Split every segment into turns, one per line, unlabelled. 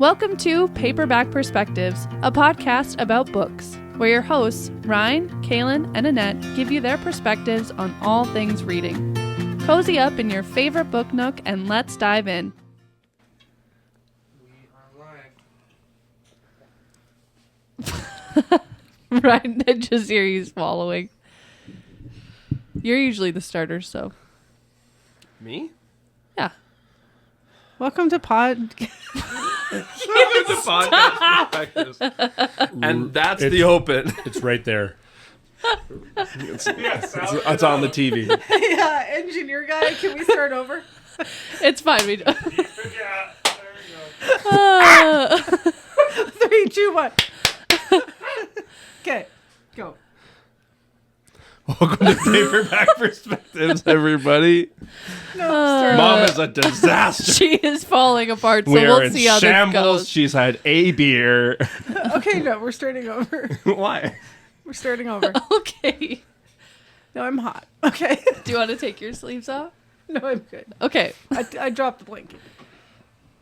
Welcome to Paperback Perspectives, a podcast about books, where your hosts, Ryan, Kaylin, and Annette, give you their perspectives on all things reading. Cozy up in your favorite book nook and let's dive in.
We are live.
Ryan, I just hear you swallowing. You're usually the starter, so.
Me?
Yeah.
Welcome to
The podcast perspectives. And that's the open.
It's right there.
It's on the TV.
Yeah, engineer guy, can we start over?
It's fine. We
Yeah, there you go.
3, 2, 1. Okay, go.
Welcome to Paperback Perspectives, everybody.
No, start
Mom
over.
is a disaster.
She is falling apart, so
We are
we'll
in
see how
shambles.
this goes.
She's had a beer.
Okay, no, we're starting over.
Why?
We're starting over.
Okay.
No, I'm hot. Okay.
Do you want to take your sleeves off?
No, I'm good.
Okay.
I dropped the blanket.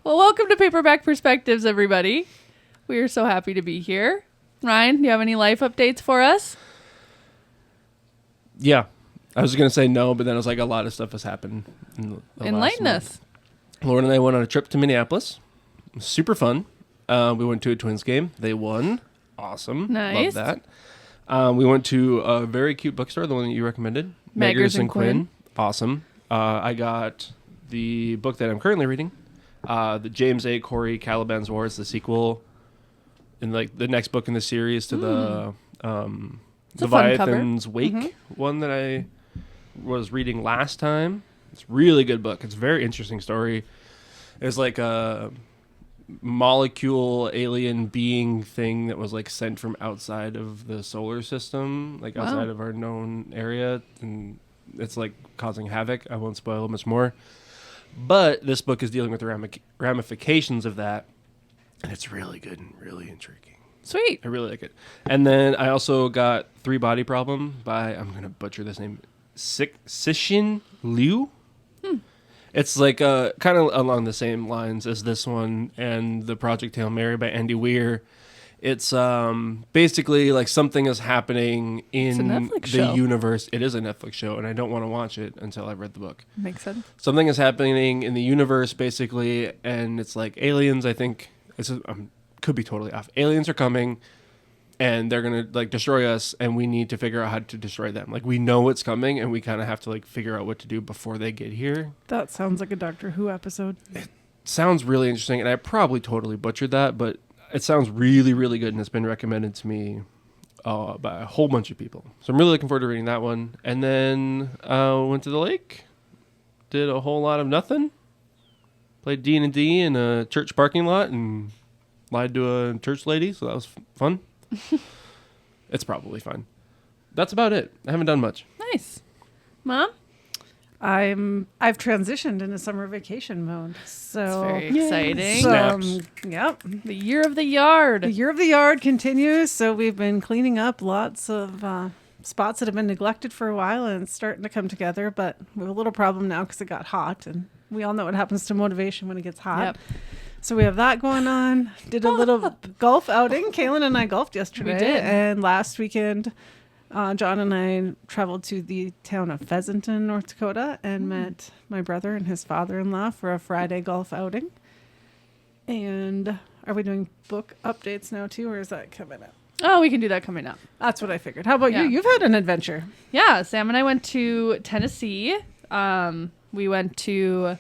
Well, welcome to Paperback Perspectives, everybody. We are so happy to be here. Ryan, do you have any life updates for us?
Yeah. I was going to say no, but then I was like, a lot of stuff has happened. In the
Enlighten
last
us.
month. Lauren and I went on a trip to Minneapolis. It was super fun. We went to a Twins game. They won. Awesome.
Nice.
Love that. We went to a very cute bookstore, the one that you recommended.
Meggers and Quinn.
Awesome. I got the book that I'm currently reading, the James A. Corey Caliban's Wars, the sequel, and like the next book in the series to the
It's a fun cover.
Leviathan's Wake one that I was reading last time. It's a really good book. It's a very interesting story. It's like a molecule alien being thing that was like sent from outside of the solar system, like
Wow.
outside of our known area, and it's like causing havoc. I won't spoil much more, but this book is dealing with the ramifications of that, and it's really good and really intriguing.
Sweet.
I really like it. And then I also got Three Body Problem by, I'm going to butcher this name, Cixin Liu. It's like kind of along the same lines as this one and the Project Hail Mary by Andy Weir. It's basically like something is happening in
Netflix
the
show.
universe. It is a Netflix show, and I don't want to watch it until I've read the book.
Makes sense.
Something is happening in the universe, basically, and it's like aliens, I think. Could be totally off. Aliens are coming, and they're going to like destroy us, and we need to figure out how to destroy them. Like, we know it's coming, and we kind of have to like figure out what to do before they get here.
That sounds like a Doctor Who episode.
Sounds really interesting, and I probably totally butchered that, but it sounds really, really good, and it's been recommended to me by a whole bunch of people. So I'm really looking forward to reading that one. And then went to the lake, did a whole lot of nothing, played D&D in a church parking lot, and lied to a church lady, so that was fun. It's probably fun. That's about it. I haven't done much.
Nice. Mom?
I've transitioned into summer vacation mode. So
It's very exciting.
Snaps.
Yep.
The year of the yard.
The year of the yard continues, so we've been cleaning up lots of spots that have been neglected for a while, and it's starting to come together, but we have a little problem now because it got hot, and we all know what happens to motivation when it gets hot.
Yep.
So we have that going on. Did a little golf outing. Kaylin and I golfed yesterday.
We did.
And last weekend, John and I traveled to the town of Pheasanton, North Dakota, and met my brother and his father-in-law for a Friday golf outing. And are we doing book updates now too, or is that coming up?
Oh, we can do that coming up.
That's what I figured. How about
Yeah.
you? You've had an adventure.
Yeah, Sam and I went to Tennessee. We went to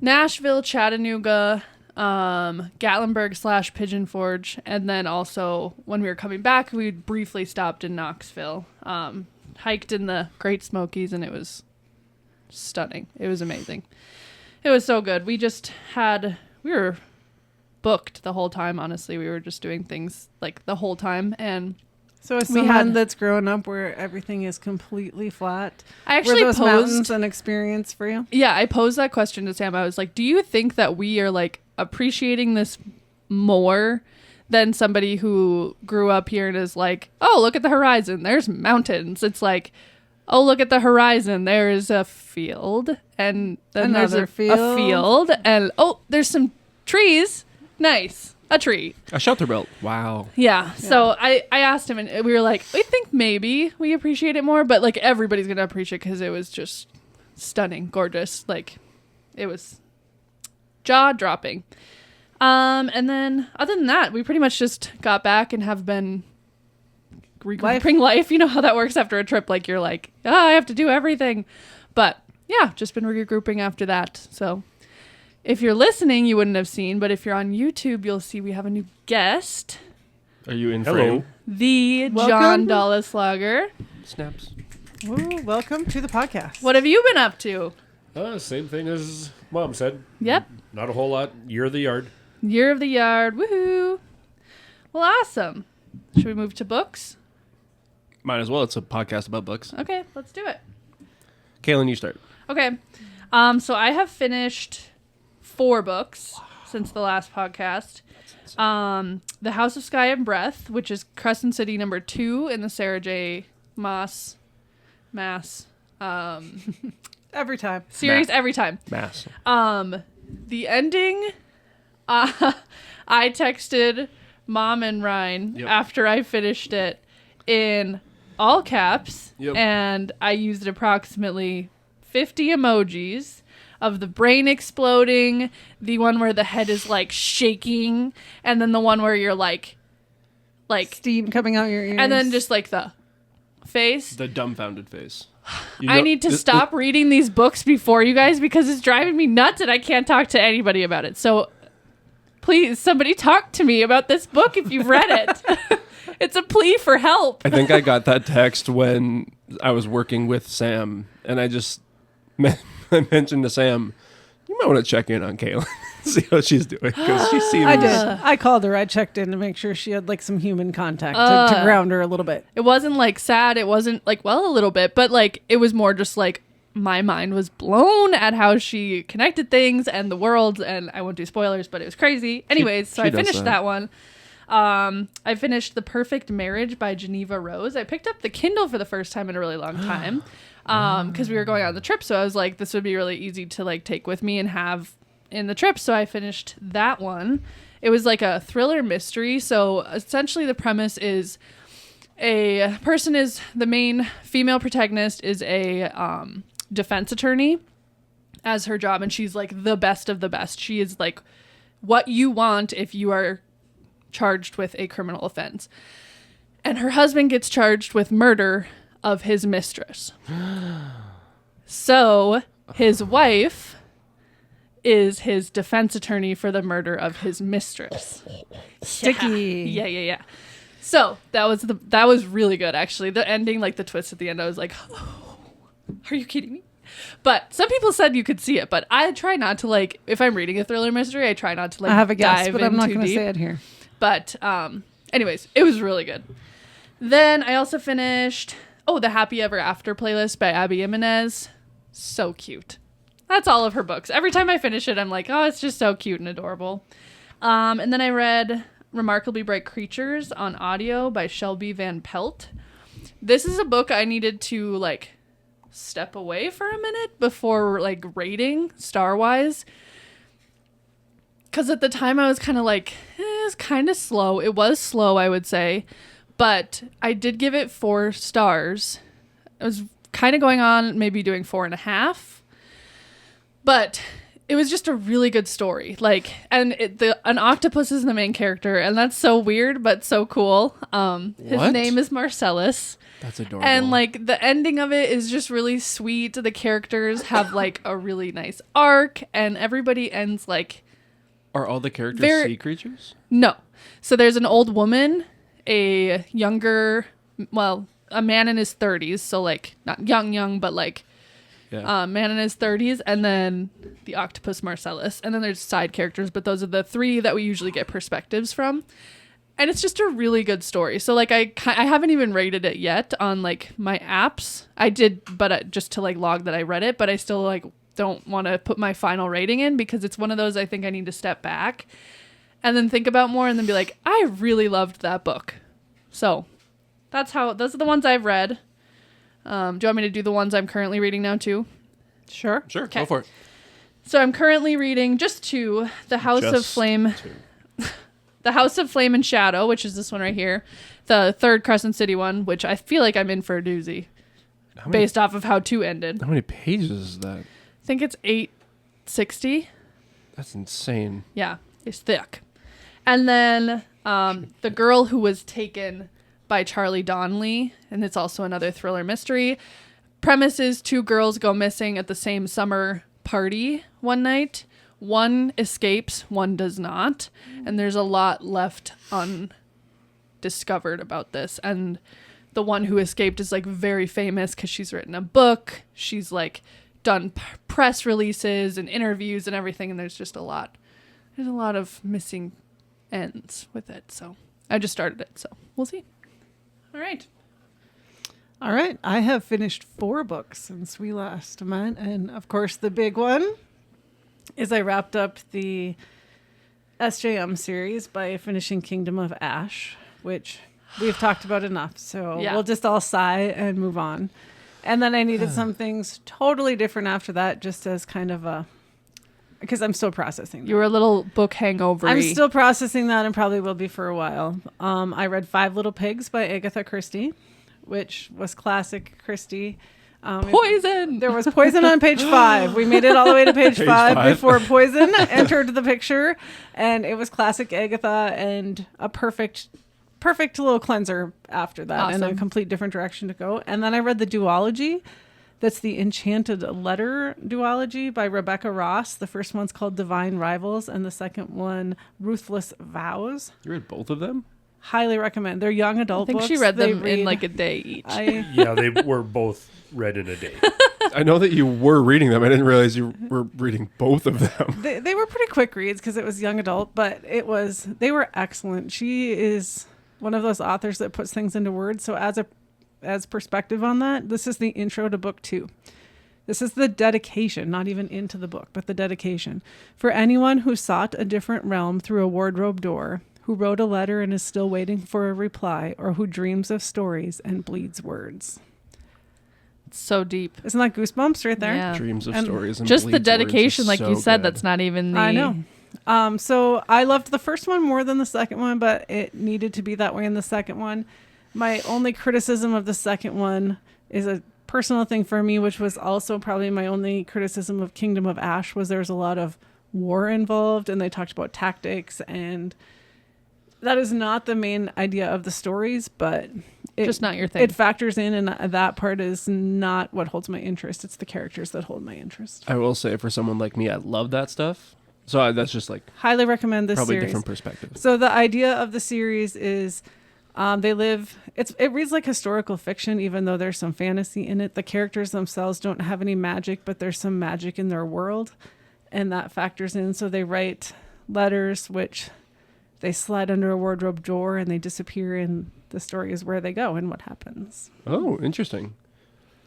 Nashville, Chattanooga, Gatlinburg / Pigeon Forge, and then also when we were coming back, we briefly stopped in Knoxville. Hiked in the Great Smokies, and it was stunning. It was amazing. It was so good. We were booked the whole time, honestly. We were just doing things like the whole time, and
So as
We
someone
had-
that's grown up where everything is completely flat,
I actually
were those
posed
mountains an experience for you?
Yeah, I posed that question to Sam. I was like, do you think that we are like appreciating this more than somebody who grew up here and is like, oh, look at the horizon, there's mountains. It's like, oh, look at the horizon, there is a field, and then there's
Another
a field, and oh, there's some trees Nice. A treat.
A shelter belt. Wow.
Yeah. So I asked him, and we were like, we think maybe we appreciate it more, but like everybody's going to appreciate it because it was just stunning, gorgeous. Like it was jaw dropping. And then other than that, we pretty much just got back and have been regrouping life. You know how that works after a trip. Like you're like, I have to do everything. But yeah, just been regrouping after that. So if you're listening, you wouldn't have seen, but if you're on YouTube, you'll see we have a new guest.
Are you in frame?
The
Welcome.
John Dolleslager.
Snaps.
Ooh, welcome to the podcast.
What have you been up to?
Same thing as Mom said.
Yep.
Not a whole lot. Year of the yard.
Year of the Yard. Woohoo. Well, awesome. Should we move to books?
Might as well. It's a podcast about books.
Okay, let's do it.
Kaylin, you start.
Okay. So I have finished 4 books since the last podcast. The House of Sky and Breath, which is Crescent City number 2 in the Sarah J. Maas
Every time.
series every time.
Mass.
The ending, I texted Mom and Ryan after I finished it in all caps, and I used approximately 50 emojis of the brain exploding, the one where the head is like shaking, and then the one where you're like
Steam coming out your ears.
and then just like the face.
The dumbfounded face.
I need to stop reading these books before you guys because it's driving me nuts and I can't talk to anybody about it. So please, somebody talk to me about this book if you've read it. It's a plea for help.
I think I got that text when I was working with Sam, and I just I mentioned to Sam, you might want to check in on Kaylin, see how she's doing, because she seems...
I did. I called her. I checked in to make sure she had like some human contact to ground her a little bit.
It wasn't like sad. It wasn't like, well, a little bit, but like it was more just like my mind was blown at how she connected things and the worlds, and I won't do spoilers, but it was crazy. Anyways, so I finished that one. I finished The Perfect Marriage by Geneva Rose. I picked up the Kindle for the first time in a really long time because we were going on the trip, so I was like, this would be really easy to like take with me and have in the trip, so I finished that one. It was like a thriller mystery, so essentially the premise is a person is the main female protagonist is a defense attorney as her job, and she's like the best of the best. She is like what you want if you are charged with a criminal offense. And her husband gets charged with murder of his mistress. So his wife is his defense attorney for the murder of his mistress.
Sticky.
Yeah. So that was really good, actually. The ending, like the twist at the end, I was like, oh, are you kidding me? But some people said you could see it, but I try not to, like, if I'm reading a thriller mystery, I try not to, like,
I have a guess,
dive
but I'm not
in
going to
too
say
deep.
it here.
But anyways, it was really good. Then I also finished, the Happy Ever After playlist by Abby Jimenez. So cute. That's all of her books. Every time I finish it, I'm like, oh, it's just so cute and adorable. And then I read Remarkably Bright Creatures on audio by Shelby Van Pelt. This is a book I needed to, like, step away for a minute before, like, rating star-wise. Because at the time I was kind of like, it was kind of slow. It was slow, I would say. But I did give it 4 stars. I was kind of going on maybe doing 4.5. But it was just a really good story. Like, and an octopus is the main character. And that's so weird, but so cool. His name is Marcellus.
That's adorable.
And like the ending of it is just really sweet. The characters have like a really nice arc. And everybody ends like...
Are all the characters sea creatures?
No. So there's an old woman, a younger, well, a man in his 30s. So like not young, but like man in his 30s. And then the octopus Marcellus. And then there's side characters, but those are the 3 that we usually get perspectives from. And it's just a really good story. So like I haven't even rated it yet on like my apps. I did, but just to like log that I read it, but I still like don't want to put my final rating in because it's one of those I think I need to step back and then think about more and then be like, I really loved that book. So those are the ones I've read. Do you want me to do the ones I'm currently reading now too?
Sure.
Go for it.
So I'm currently reading just 2, The House of Flame. The House of Flame and Shadow, which is this one right here. The third Crescent City one, which I feel like I'm in for a doozy based off of how 2 ended.
How many pages is that?
I think it's 860.
That's insane.
Yeah, it's thick. And then The Girl Who Was Taken by Charlie Donnelly, and it's also another thriller mystery. Premise is 2 girls go missing at the same summer party one night. One escapes, one does not. And there's a lot left undiscovered about this. And the one who escaped is like very famous because she's written a book. She's like done press releases and interviews and everything. And there's just a lot. There's a lot of missing ends with it. So I just started it. So we'll see. All right.
All right. I have finished 4 books since we last met. And of course, the big one is I wrapped up the SJM series by finishing Kingdom of Ash, which we've talked about enough. So we'll just all sigh and move on. And then I needed some things totally different after that, just as kind of a, because I'm still processing that.
You were a little book hangover.
I'm still processing that and probably will be for a while. I read 5 Little Pigs by Agatha Christie, which was classic Christie.
Poison!
There was poison on page 5. We made it all the way to page 5 before poison entered the picture. And it was classic Agatha and a perfect little cleanser after that.
Awesome.
And a complete different direction to go. And then I read the duology. That's the Enchanted Letter duology by Rebecca Ross. The first one's called Divine Rivals, and the second one, Ruthless Vows.
You read both of them?
Highly recommend. They're young adult
I think
books.
she read them in like a day each.
Yeah, they were both read in a day.
I know that you were reading them. I didn't realize you were reading both of them.
They were pretty quick reads because it was young adult, but they were excellent. She is one of those authors that puts things into words. So as perspective on that, this is the intro to book 2. This is the dedication, not even into the book, but the dedication. For anyone who sought a different realm through a wardrobe door, who wrote a letter and is still waiting for a reply, or who dreams of stories and bleeds words.
It's so deep.
Isn't that goosebumps right there?
Yeah.
Dreams of
And
stories and
Just the
bleeds words
dedication,
is
like
so
you said,
good.
that's not even the...
I know. So I loved the first one more than the second one, but it needed to be that way in the second one. My only criticism of the second one is a personal thing for me, which was also probably my only criticism of Kingdom of Ash, was there's a lot of war involved, and they talked about tactics, and that is not the main idea of the stories, but
Just not your thing.
It factors in, and that part is not what holds my interest. It's the characters that hold my interest.
I will say, for someone like me, I love that stuff. So that's just like
Highly recommend this
probably
series.
different perspective.
So the idea of the series is they live, it reads like historical fiction, even though there's some fantasy in it. The characters themselves don't have any magic, but there's some magic in their world, and that factors in. So they write letters, which they slide under a wardrobe door and they disappear, and the story is where they go and what happens.
Oh, interesting.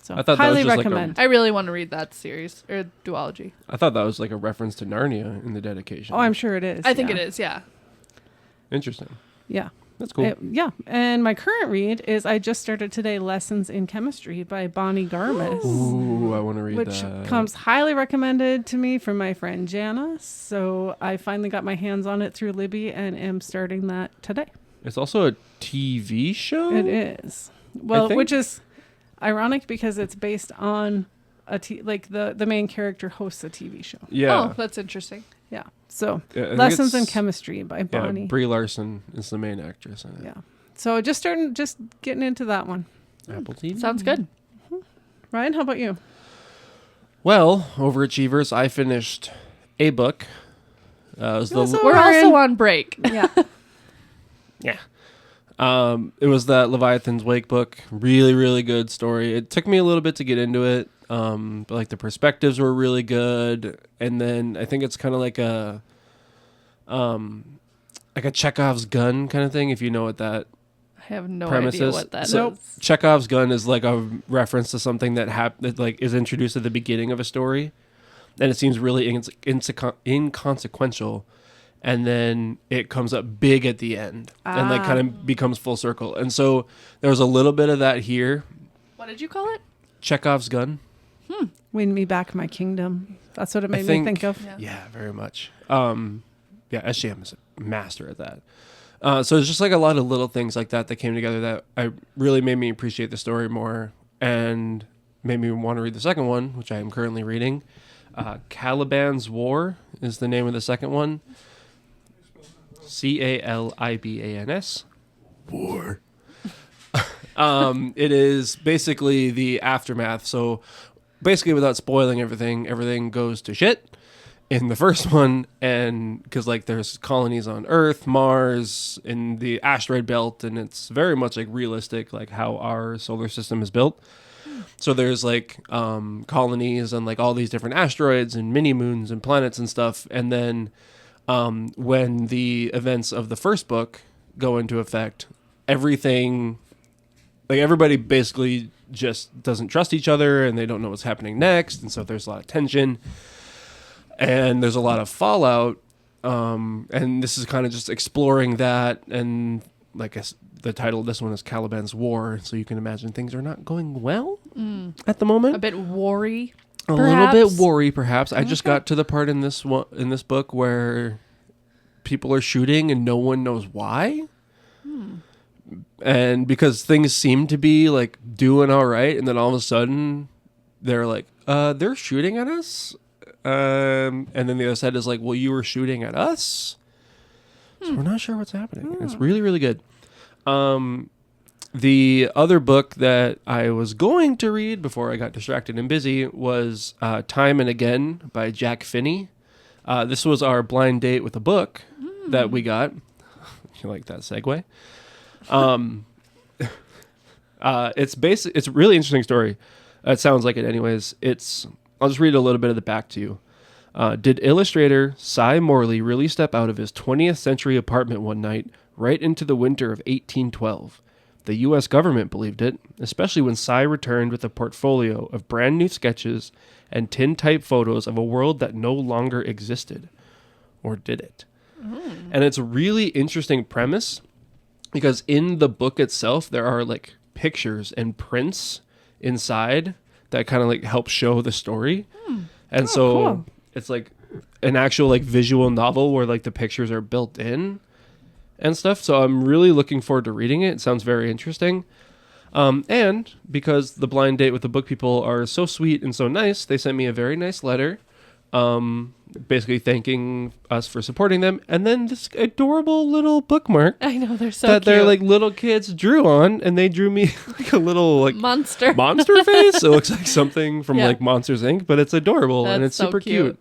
So
I thought that
highly
was just
recommend.
I really want to read that series, or duology.
I thought that was like a reference to Narnia in the dedication.
Oh, I'm sure it is.
I think it is, yeah.
Interesting.
Yeah.
That's cool.
Yeah. And my current read is, I just started today, Lessons in Chemistry by Bonnie Garmis.
Ooh, I want to read
Which
that.
comes highly recommended to me from my friend Jana. So I finally got my hands on it through Libby and am starting that today.
It's also a TV show?
It is. Well,
think-
which is ironic because it's based on like the main character hosts a TV show.
Yeah.
Oh, that's interesting.
Yeah. So
Yeah, I think
Lessons in
it's-
Chemistry by Bonnie.
Yeah, Brie Larson is the main actress in it.
Yeah. So just getting into that one.
Apple TV.
Sounds good.
Ryan, how about you?
Well, overachievers, I finished a book. It was
You also-
We're
Ryan.
also on break.
Yeah.
Yeah. It was that Leviathan's Wake book. Really, really good story. It took me a little bit to get into it. But like the perspectives were really good. And then I think it's kind of like a Chekhov's gun kind of thing, if you know what that
I have no
premise
idea
is.
what that is.
So Chekhov's gun is like a reference to something that like is introduced at the beginning of a story, and it seems really inconsequential, and then it comes up big at the end and like kind of becomes full circle. And so there was a little bit of that here.
What did you call it?
Chekhov's gun.
Win me back my kingdom. That's what it made me think of.
Yeah.
Yeah, very much. SJM is a master at that. So it's just like a lot of little things like that came together that I really made me appreciate the story more and made me want to read the second one, which I am currently reading. Caliban's War is the name of the second one. Calibans. War. It is basically the aftermath. So basically, without spoiling everything goes to shit in the first one, and because like there's colonies on Earth, Mars, in the asteroid belt, and it's very much like realistic, like how our solar system is built. So there's like colonies on like all these different asteroids and mini moons and planets and stuff, and then when the events of the first book go into effect, everything, like everybody basically just doesn't trust each other and they don't know what's happening next, and so there's a lot of tension and there's a lot of fallout, and this is kind of just exploring that. And like the title of this one is Caliban's War, so you can imagine things are not going well at the moment.
A bit worry.
A little bit worry, perhaps. I just got to the part in this book where people are shooting and no one knows why. And because things seem to be like doing all right, and then all of a sudden they're like, they're shooting at us. And then the other side is like, well, you were shooting at us. So we're not sure what's happening. It's really, really good. The other book that I was going to read before I got distracted and busy was Time and Again by Jack Finney. This was our blind date with a book that we got. You like that segue? It's a really interesting story. It sounds like it anyways. I'll just read a little bit of the back to you. Did illustrator Cy Morley really step out of his 20th century apartment one night right into the winter of 1812? The U.S. government believed it, especially when Cy returned with a portfolio of brand new sketches and tin-type photos of a world that no longer existed. Or did it? And it's a really interesting premise because in the book itself, there are like pictures and prints inside that kind of like help show the story. And
cool.
It's like an actual like visual novel where like the pictures are built in and stuff. So I'm really looking forward to reading it. It sounds very interesting. And because the blind date with the book people are so sweet and so nice, they sent me a very nice letter, basically thanking us for supporting them. And then this adorable little bookmark
I know, they're so
that
cute.
their like little kids drew on, and they drew me like a little like
monster
face. It looks like something from
Yeah.
like Monsters Inc., but it's adorable and
That's
it's
so
super cute.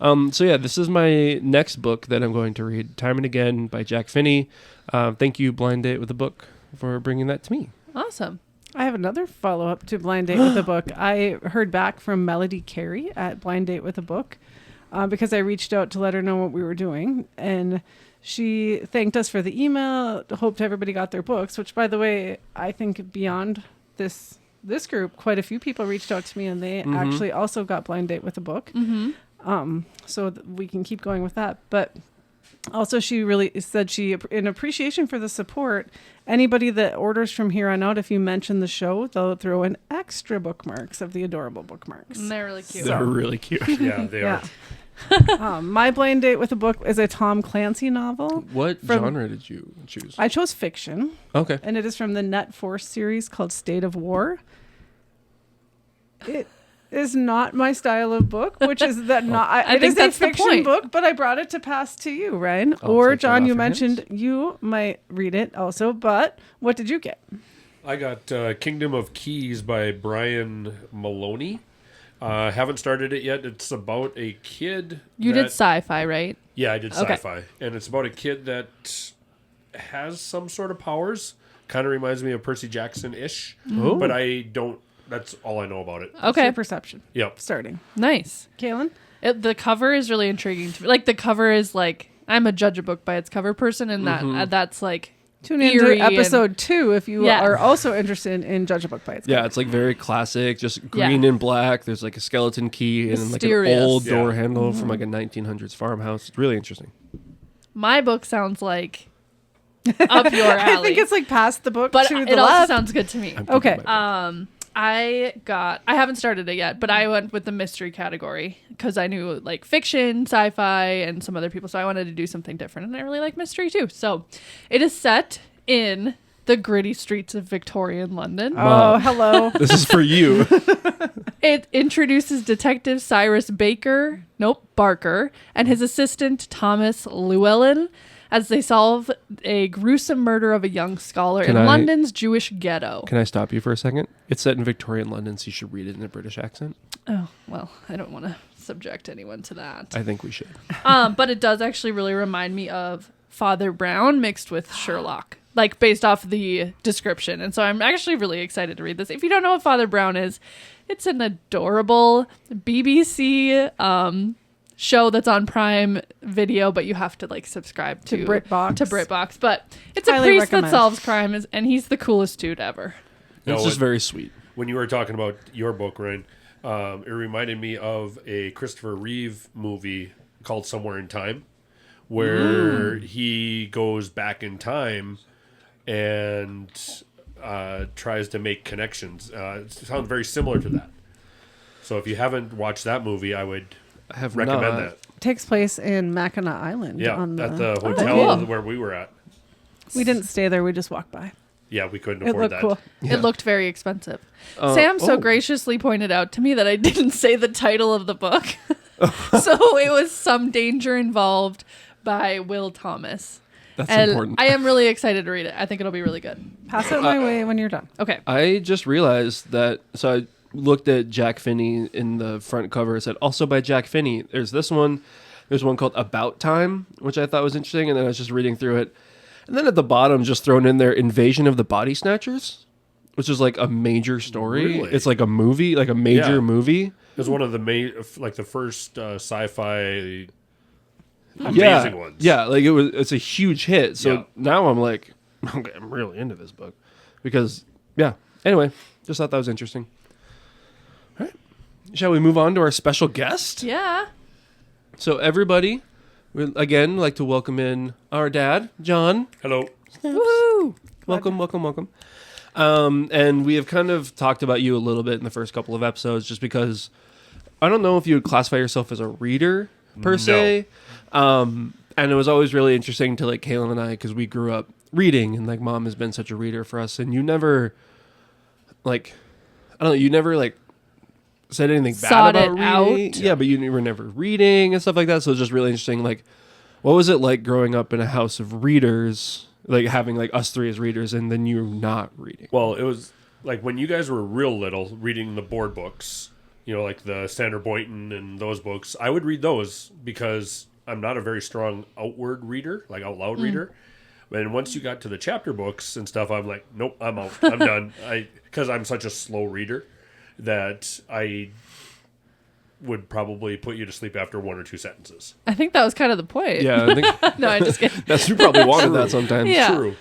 So yeah, this is my next book that I'm going to read, Time and Again by Jack Finney. Thank you, Blind Date with the Book, for bringing that to me.
Awesome.
I have another follow-up to Blind Date with a Book. I heard back from Melody Carey at Blind Date with a Book because I reached out to let her know what we were doing. And she thanked us for the email, hoped everybody got their books, which, by the way, I think beyond this group, quite a few people reached out to me, and they actually also got Blind Date with a Book. So we can keep going with that. But also, she really said in appreciation for the support, anybody that orders from here on out, if you mention the show, they'll throw in extra bookmarks of the adorable bookmarks.
And they're really cute.
They're really cute.
Yeah, they are.
My Blind Date with a Book is a Tom Clancy novel.
What genre did you choose?
I chose fiction.
Okay.
And it is from the Net Force series called State of War. It is not my style of book, which is that not.
I
it
think
is
that's
a
the
fiction
point.
book, but I brought it to pass to you, Ryan.
I'll
Or
take that
John,
off
you
your
mentioned
hands.
you might read it also, but what did you get?
I got Kingdom of Keys by Brian Maloney. Haven't started it yet. It's about a kid.
You did sci-fi, right?
Yeah, I did
Okay.
sci-fi. And it's about a kid that has some sort of powers. Kind of reminds me of Percy Jackson-ish.
Oh.
But I don't... That's all I know about it.
What's your
Okay.
perception.
Yep.
Starting.
Nice.
Kaylin?
The cover is really intriguing to me. Like, the cover is like, I'm a judge a book by its cover person, and that's like
Tune into
eerie
episode 2 if you
Yeah.
are also interested in Judge a Book by its
Yeah,
cover.
it's like very classic, just green and black. There's like a skeleton key and then like an
Mysterious.
old door
Yeah.
handle from like a 1900s farmhouse. It's really interesting.
My book sounds like up your alley.
I think it's like past the book
but
to
it
the
also
left.
sounds good to me.
I'm
Okay.
thinking about it.
I haven't started it yet, but I went with the mystery category because I knew like fiction, sci-fi, and some other people. So I wanted to do something different, and I really like mystery too. So it is set in the gritty streets of Victorian London.
Oh, hello.
This is for you.
It introduces Detective Cyrus Barker, and his assistant Thomas Llewellyn as they solve a gruesome murder of a young scholar in London's Jewish ghetto.
Can I stop you for a second? It's set in Victorian London, so you should read it in a British accent.
Oh, well, I don't want to subject anyone to that.
I think we should.
But it does actually really remind me of Father Brown mixed with Sherlock, like based off the description. And so I'm actually really excited to read this. If you don't know what Father Brown is, it's an adorable BBC show that's on Prime Video, but you have to like subscribe to BritBox. But it's a
Highly
priest
recommend.
that solves crimes, and he's the coolest dude ever.
It's just very sweet.
When you were talking about your book, Ryan, it reminded me of a Christopher Reeve movie called Somewhere in Time, where he goes back in time and tries to make connections. It sounds very similar to that. So if you haven't watched that movie, I would recommend
not.
that.
Takes place in Mackinac Island.
Yeah,
on
at the
Oh,
hotel
cool.
where we were at.
We didn't stay there. We just walked by.
Yeah, we couldn't
It
afford
looked
that.
cool.
Yeah.
It looked very expensive. Sam so graciously pointed out to me that I didn't say the title of the book. So it was Some Danger Involved by Will Thomas.
That's
And
important.
I am really excited to read it. I think it'll be really good.
Pass it my way when you're done.
Okay.
I just realized that. So I looked at Jack Finney in the front cover. It said also by Jack Finney. There's this one. There's one called About Time, which I thought was interesting. And then I was just reading through it. And then at the bottom, just thrown in there, Invasion of the Body Snatchers, which is like a major story.
Really?
It's like a movie, like a major movie.
It was one of the the first sci-fi
Yeah,
ones.
yeah, like it's a huge hit. So
Yeah.
now I'm like, okay, I'm really into this book because, yeah. Anyway, just thought that was interesting. All right, shall we move on to our special guest?
Yeah.
So everybody, we'd again like to welcome in our dad, John.
Hello.
Woo!
Welcome. And we have kind of talked about you a little bit in the first couple of episodes, just because I don't know if you would classify yourself as a reader per se. And it was always really interesting to like Kaylin and I, because we grew up reading, and like mom has been such a reader for us, and you never like, I don't know, you never like said anything
Sought
bad about
it
reading.
out.
Yeah, but you were never reading and stuff like that. So it's just really interesting. Like, what was it like growing up in a house of readers, like having like us three as readers, and then you not reading?
Well, it was like when you guys were real little, reading the board books, you know, like the Sandra Boynton and those books. I would read those because I'm not a very strong outward reader, like out loud reader. And once you got to the chapter books and stuff, I'm like, nope, I'm out. I'm done. Because I'm such a slow reader that I would probably put you to sleep after one or two sentences.
I think that was kind of the point.
Yeah, I think
No, I'm just kidding.
that's you probably wanted that sometimes.
Yeah.
True.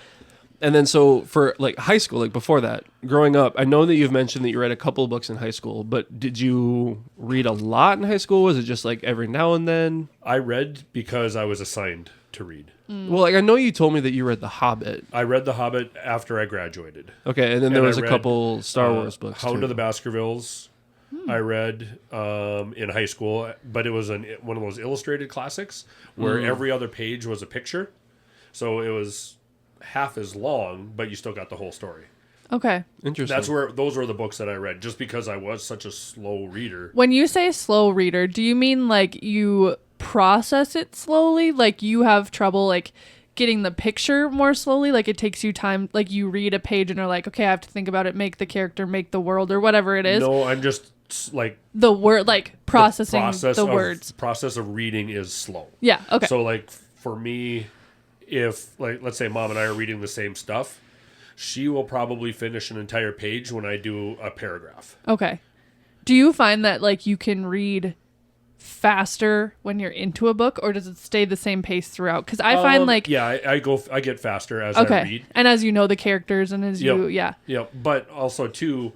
And then so for like high school, like before that, growing up, I know that you've mentioned that you read a couple of books in high school, but did you read a lot in high school? Was it just like every now and then?
I read because I was assigned to read.
Well, like I know you told me that you read The Hobbit.
I read The Hobbit after I graduated.
Okay, and then there
And
was
I
a
read,
couple Star Wars books
Hound
too.
of the Baskervilles. I read in high school, but it was one of those illustrated classics where every other page was a picture. So it was half as long, but you still got the whole story.
Okay.
Interesting.
Those were the books that I read, just because I was such a slow reader.
When you say slow reader, do you mean like you process it slowly? Like you have trouble like getting the picture more slowly? Like it takes you time, like you read a page and are like, okay, I have to think about it, make the character, make the world, or whatever it is.
No, I'm just like
The word, like processing the
of,
words.
Process of reading is slow.
Yeah. Okay.
So like for me, if like let's say mom and I are reading the same stuff, she will probably finish an entire page when I do a paragraph.
Okay. Do you find that like you can read faster when you're into a book, or does it stay the same pace throughout? Because I find like
yeah, I get faster as
okay,
I read.
and as you know the characters, and as you
Yeah, but also too,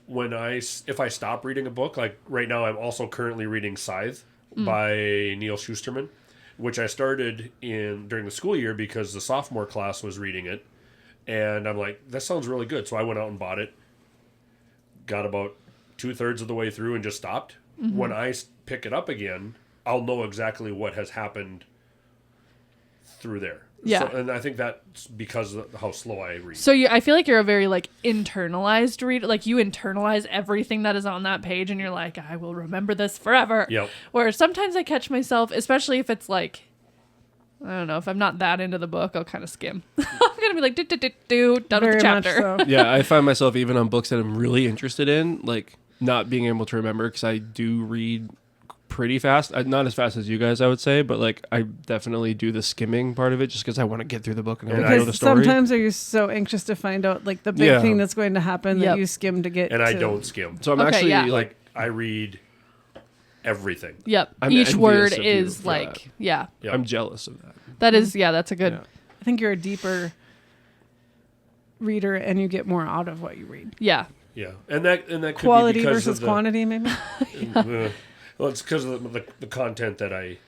if I stop reading a book, like right now, I'm also currently reading Scythe by Neil Shusterman, which I started during the school year because the sophomore class was reading it, and I'm like, that sounds really good, so I went out and bought it. got about 2/3 of the way through and just stopped. When I pick it up again, I'll know exactly what has happened through there.
Yeah.
So, and I think that's because of how slow I read.
So I feel like you're a very like internalized reader. Like you internalize everything that is on that page, and you're like, I will remember this forever.
Yep.
Where sometimes I catch myself, especially if it's like, I don't know, if I'm not that into the book, I'll kind of skim. I'm gonna be like, done with the chapter.
Much so.
Yeah, I find myself even on books that I'm really interested in, like not being able to remember because I do read pretty fast. Not as fast as you guys, I would say, but like I definitely do the skimming part of it just because I want to get through the book and I want to know the
Because
story.
sometimes are you so anxious to find out like the big
Yeah.
thing that's going to happen
Yep.
that you skim to get
And
to.
I don't skim.
So I'm
Okay,
actually
yeah.
like
I read everything.
Yep.
I'm
Each
envious
word
of you
is
for
like,
that.
yeah,
Yep.
I'm jealous of that.
that is, yeah, that's a good.
Yeah.
I think you're a deeper reader and you get more out of what you read.
Yeah.
Yeah, and that could
Quality
be because
versus
of the,
quantity, maybe.
Well, it's because of the content that I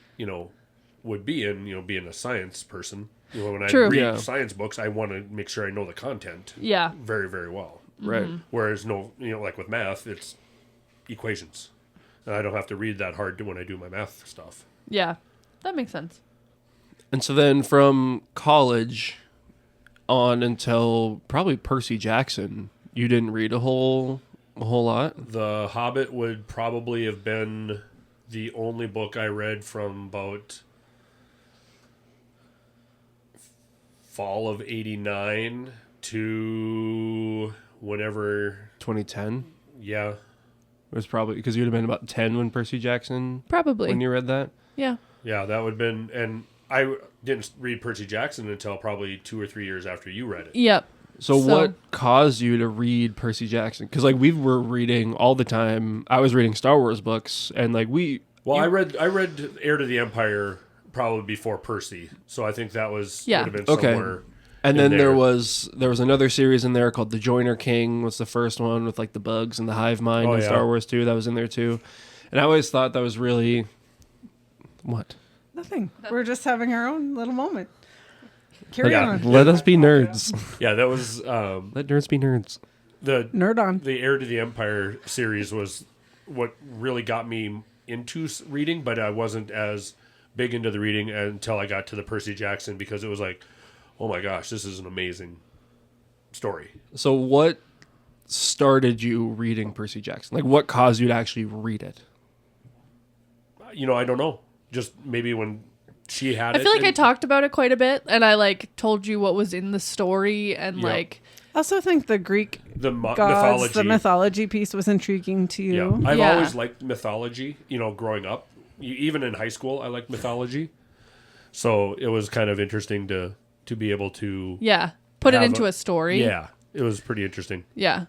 would be in. Being a science person, when I
True.
read
Yeah.
science books, I want to make sure I know the content
Yeah.
very, very well.
Right.
Whereas like with math, it's equations, and I don't have to read that hard when I do my math stuff.
Yeah. That makes sense.
And so then from college on until probably Percy Jackson, you didn't read a whole lot.
The Hobbit would probably have been the only book I read from about fall of '89 to whenever.
2010.
Yeah,
It was probably because you'd have been about 10 when Percy Jackson
Probably.
when you read that.
Yeah.
yeah, that would have been. And I didn't read Percy Jackson until probably 2 or 3 years after you read it.
Yep.
So what caused you to read Percy Jackson? Because like we were reading all the time. I was reading Star Wars books, and like
I read Heir to the Empire probably before Percy, so I think that was
Yeah.
would have been
Okay.
somewhere.
and
in
then there
there.
was another series in there called The Joiner King was the first one with like the bugs and the hive mind
Oh,
in
yeah.
Star Wars 2 that was in there too. And I always thought that was really what?
Nothing. We're just having our own little moment. Carry
Yeah.
on.
Let us be nerds.
Yeah, that was
Let nerds be nerds.
the
Nerd on.
the Heir to the Empire series was what really got me into reading, but I wasn't as big into the reading until I got to the Percy Jackson because it was like, oh my gosh, this is an amazing story.
So what started you reading Percy Jackson? Like what caused you to actually read it?
I don't know. Just maybe when she had it.
I feel like I
and-
talked about it quite a bit, and I like told you what was in the story, and
Yep.
like,
I also think the Greek
the
gods,
mythology.
the mythology piece was intriguing to
Yeah,
you.
I've
Yeah.
always liked mythology. Growing up, even in high school, I liked mythology. So it was kind of interesting to be able to.
yeah, put it
Have
into
a-
a story.
Yeah, it was pretty interesting.
Yeah.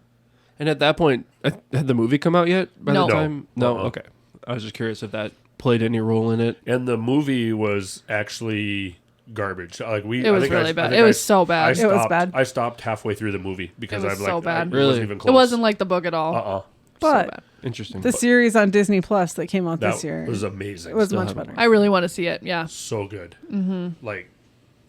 And at that point, had the movie come out yet by
No.
the time? No.
Uh-uh.
Okay. I was just curious if that played any role in it.
And the movie was actually garbage. Like
It was really bad. It was so bad.
It was bad.
I stopped halfway through the movie because
It was
I'm
so
like,
bad.
It
Really?
wasn't even close.
It wasn't like the book at all.
Uh-uh.
But
so bad.
Interesting.
the series on Disney Plus that came out
That
this year
was amazing.
it was
Still
much
haven't
better.
I really want to see it. Yeah.
so good. Mm-hmm. Like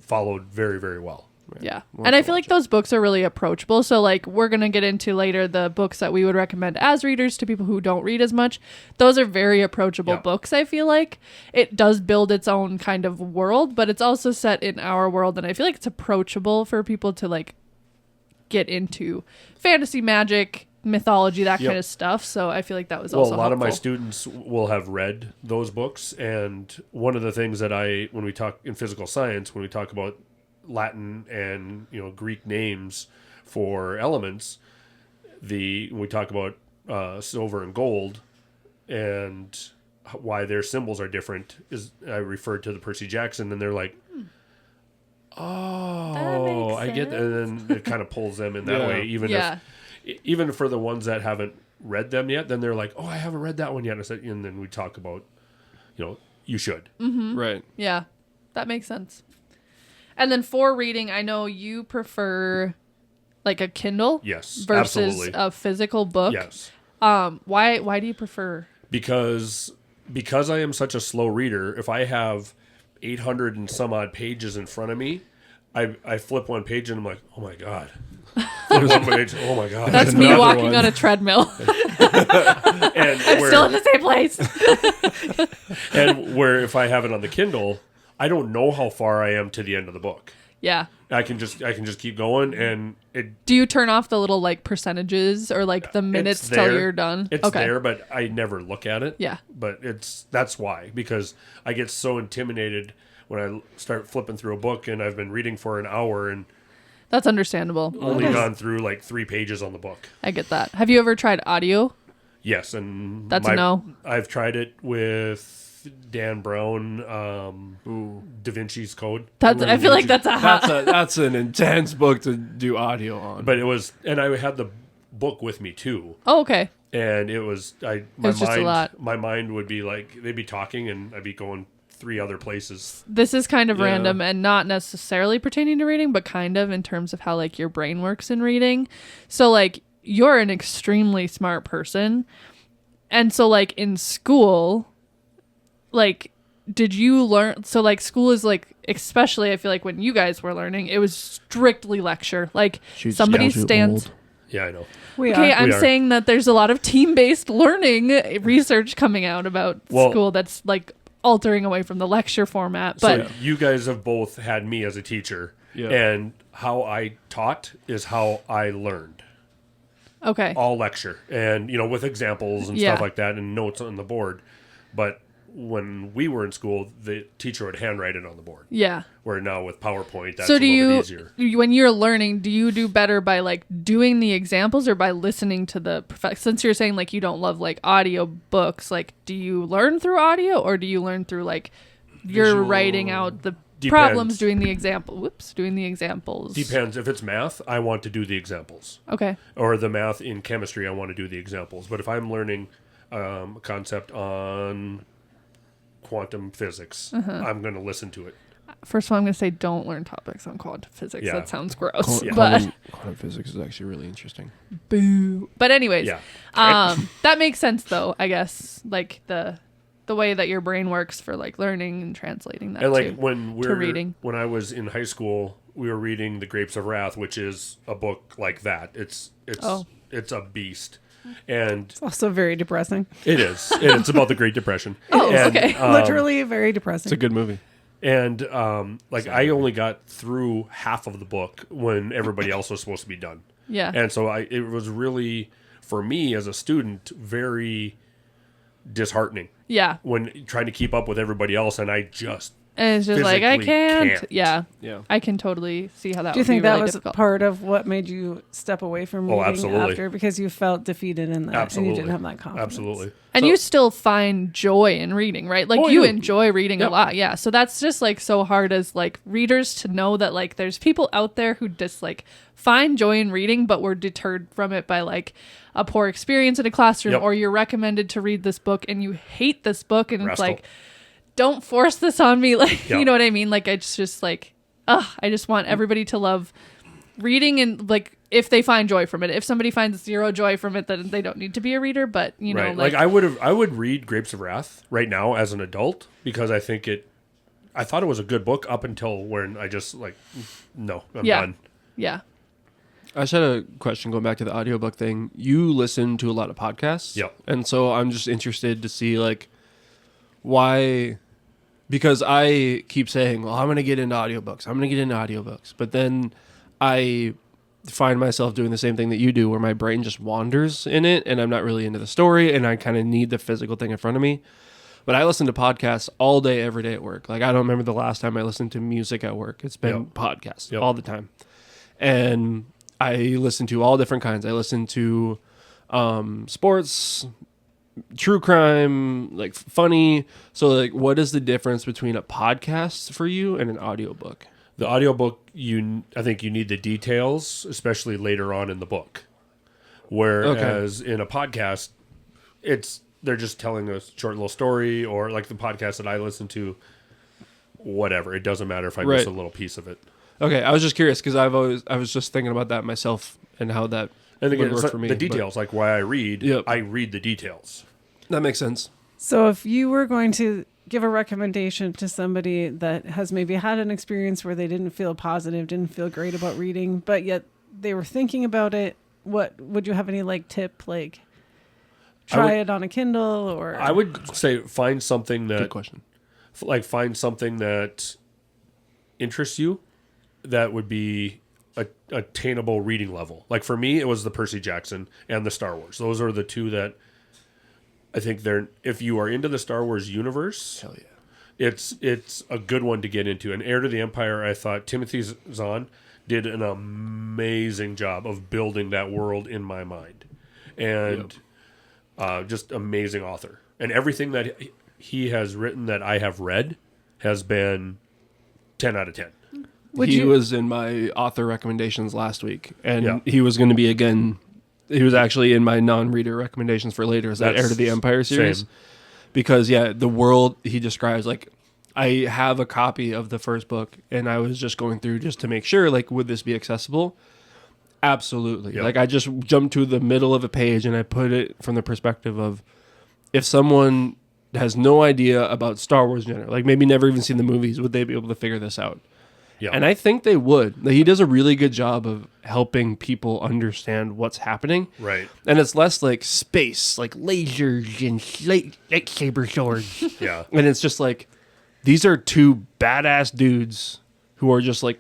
followed very, very well.
Yeah.
We'll
And
have
I
to
feel
watch
like those books are really approachable. So, like, we're going to get into later the books that we would recommend as readers to people who don't read as much. Those are very approachable
Yeah.
books, I feel like. It does build its own kind of world, but it's also set in our world. And I feel like it's approachable for people to, like, get into fantasy, magic, mythology, that
Yep.
kind of stuff. So, I feel like that was
Well,
also
a lot of my
helpful.
students will have read those books, and one of the things that when we talk in physical science, when we talk about Latin and Greek names for elements, when we talk about silver and gold and why their symbols are different, is I referred to the Percy Jackson, and they're like, "Oh, I get that," and then it kind of pulls them in that
Yeah.
way, even for the ones that haven't read them yet, then they're like, "Oh, I haven't read that one yet." And then we talk about, you should.
Right.
Yeah, that makes sense. And then for reading, I know you prefer like a Kindle
Yes,
versus
absolutely.
a physical book.
Yes,
Why do you prefer?
because I am such a slow reader. If I have 800 and some odd pages in front of me, I flip one page and I'm like, oh my god, one page. Oh my god!
That's me
another
walking
one.
on a treadmill.
And
I'm still in the same place.
and where if I have it on the Kindle, I don't know how far I am to the end of the book.
Yeah.
I can just keep going, and
Do you turn off the little like percentages or like the minutes
it's
till
there.
you're done?
It's there, but I never look at it.
Yeah.
But that's why, because I get so intimidated when I start flipping through a book and I've been reading for an hour and
That's understandable.
only gone through like 3 pages on the book.
I get that. Have you ever tried audio?
Yes, and
That's a no.
I've tried it with Dan Brown, Da Vinci's Code.
I feel like that's a hot.
That's an intense book to do audio on.
But it was, and I had the book with me too.
Oh, okay.
And it was,
was just a lot.
My mind would be like, they'd be talking and I'd be going 3 other places.
This is kind of
Yeah.
random and not necessarily pertaining to reading, but kind of in terms of how like your brain works in reading. So like you're an extremely smart person. And so like in school, like did you learn, so like school is like, especially I feel like when you guys were learning, it was strictly lecture. Like somebody stands.
Yeah, I know.
Okay, I'm
We are.
saying that there's a lot of team-based learning research coming out about school that's like altering away from the lecture format. But
So you guys have both had me as a teacher,
Yeah.
and how I taught is how I learned.
okay.
All lecture, and with examples and
Yeah.
stuff like that, and notes on the board. But when we were in school, the teacher would handwrite it on the board.
Yeah.
Where now with PowerPoint, that's
So
a
do
little
you,
bit easier.
when you're learning, do you do better by like doing the examples or by listening to the since you're saying like you don't love like audio books, like do you learn through audio or do you learn through like you're
Visual.
writing out the
Depends.
problems doing the examples?
Depends. If it's math, I want to do the examples.
Okay.
Or the math in chemistry, I want to do the examples. But if I'm learning a concept on quantum physics, I'm going to listen to it.
First of all, I'm going to say don't learn topics on quantum physics.
Yeah.
That sounds gross.
Yeah.
But
Quantum physics is actually really interesting.
boo. But anyways,
Yeah.
that makes sense though, I guess. Like the way that your brain works for like learning and translating that
And like
to
when
reading.
when I was in high school, we were reading The Grapes of Wrath, which is a book like that. It's a beast. And
It's also very depressing.
it is. And it's about the Great Depression.
Oh,
And,
okay.
Literally very depressing.
It's a good movie.
And like I only got through half of the book when everybody else was supposed to be done.
Yeah.
And so it was really, for me as a student, very disheartening
Yeah.
when trying to keep up with everybody else, and I just
And it's just like, I
physically
can't.
can't.
Yeah.
Yeah.
I can totally see how that
Do you
would
think
be
that
really
was
difficult.
part of what made you step away from reading
absolutely.
after? Because you felt defeated in that
absolutely
and you didn't have that confidence.
Absolutely.
And
So-
you still find joy in reading, right? Like
Oh,
you
yeah.
enjoy reading a
Yep.
lot. Yeah. So that's just like so hard as like readers to know that like there's people out there who just like find joy in reading, but were deterred from it by like a poor experience in a classroom
Yep.
or you're recommended to read this book and you hate this book and
Rascal.
it's like, don't force this on me. Like,
Yep.
you know what I mean? Like, it's just like, I just want everybody to love reading and like, if they find joy from it. If somebody finds zero joy from it, then they don't need to be a reader. But you know,
Right. Like I would read Grapes of Wrath right now as an adult because I thought it was a good book up until when I just like, no, I'm
Yeah.
done.
yeah.
I just had a question going back to the audiobook thing. You listen to a lot of podcasts.
Yep.
And so I'm just interested to see like why, because I keep saying, well, I'm going to get into audiobooks. But then I find myself doing the same thing that you do where my brain just wanders in it and I'm not really into the story and I kind of need the physical thing in front of me. But I listen to podcasts all day, every day at work. Like I don't remember the last time I listened to music at work. It's been
Yep.
podcasts
Yep.
all the time. And I listen to all different kinds. I listen to sports, true crime, like funny. So like what is the difference between a podcast for you and an audiobook?
The audiobook, I think you need the details, especially later on in the book. Whereas in a podcast, they're just telling a short little story, or like the podcast that I listen to, whatever. It doesn't matter if I miss
Right.
a little piece of it.
Okay, I was just curious because I was just thinking about that myself and how that
And again,
would
it's
work for me.
the
but
details, like why I read,
Yep.
I read the details.
that makes sense.
So if you were going to give a recommendation to somebody that has maybe had an experience where they didn't feel positive, didn't feel great about reading, but yet they were thinking about it, what would you have any like tip, like try it on a Kindle, or
I would say find something
Good
that
question.
find something that interests you that would be a attainable reading level. Like for me, it was the Percy Jackson and the Star Wars. Those are the two that I think if you are into the Star Wars universe,
Hell yeah.
it's a good one to get into. And Heir to the Empire, I thought Timothy Zahn did an amazing job of building that world in my mind. And just amazing author. And everything that he has written that I have read has been 10 out of 10.
He was in my author recommendations last week, and
Yeah.
he was going to be again. He was actually in my non-reader recommendations for later. Is that
That's
Heir to the Empire series?
same.
Because the world he describes, like I have a copy of the first book, and I was just going through just to make sure, like, would this be accessible? Absolutely.
Yep.
Like I just jumped to the middle of a page, and I put it from the perspective of if someone has no idea about Star Wars in general, like maybe never even seen the movies, would they be able to figure this out?
Yeah.
And I think they would. Like, he does a really good job of helping people understand what's happening.
Right.
And it's less like space, like lasers and lightsaber swords.
Yeah.
And it's just like, these are two badass dudes who are just like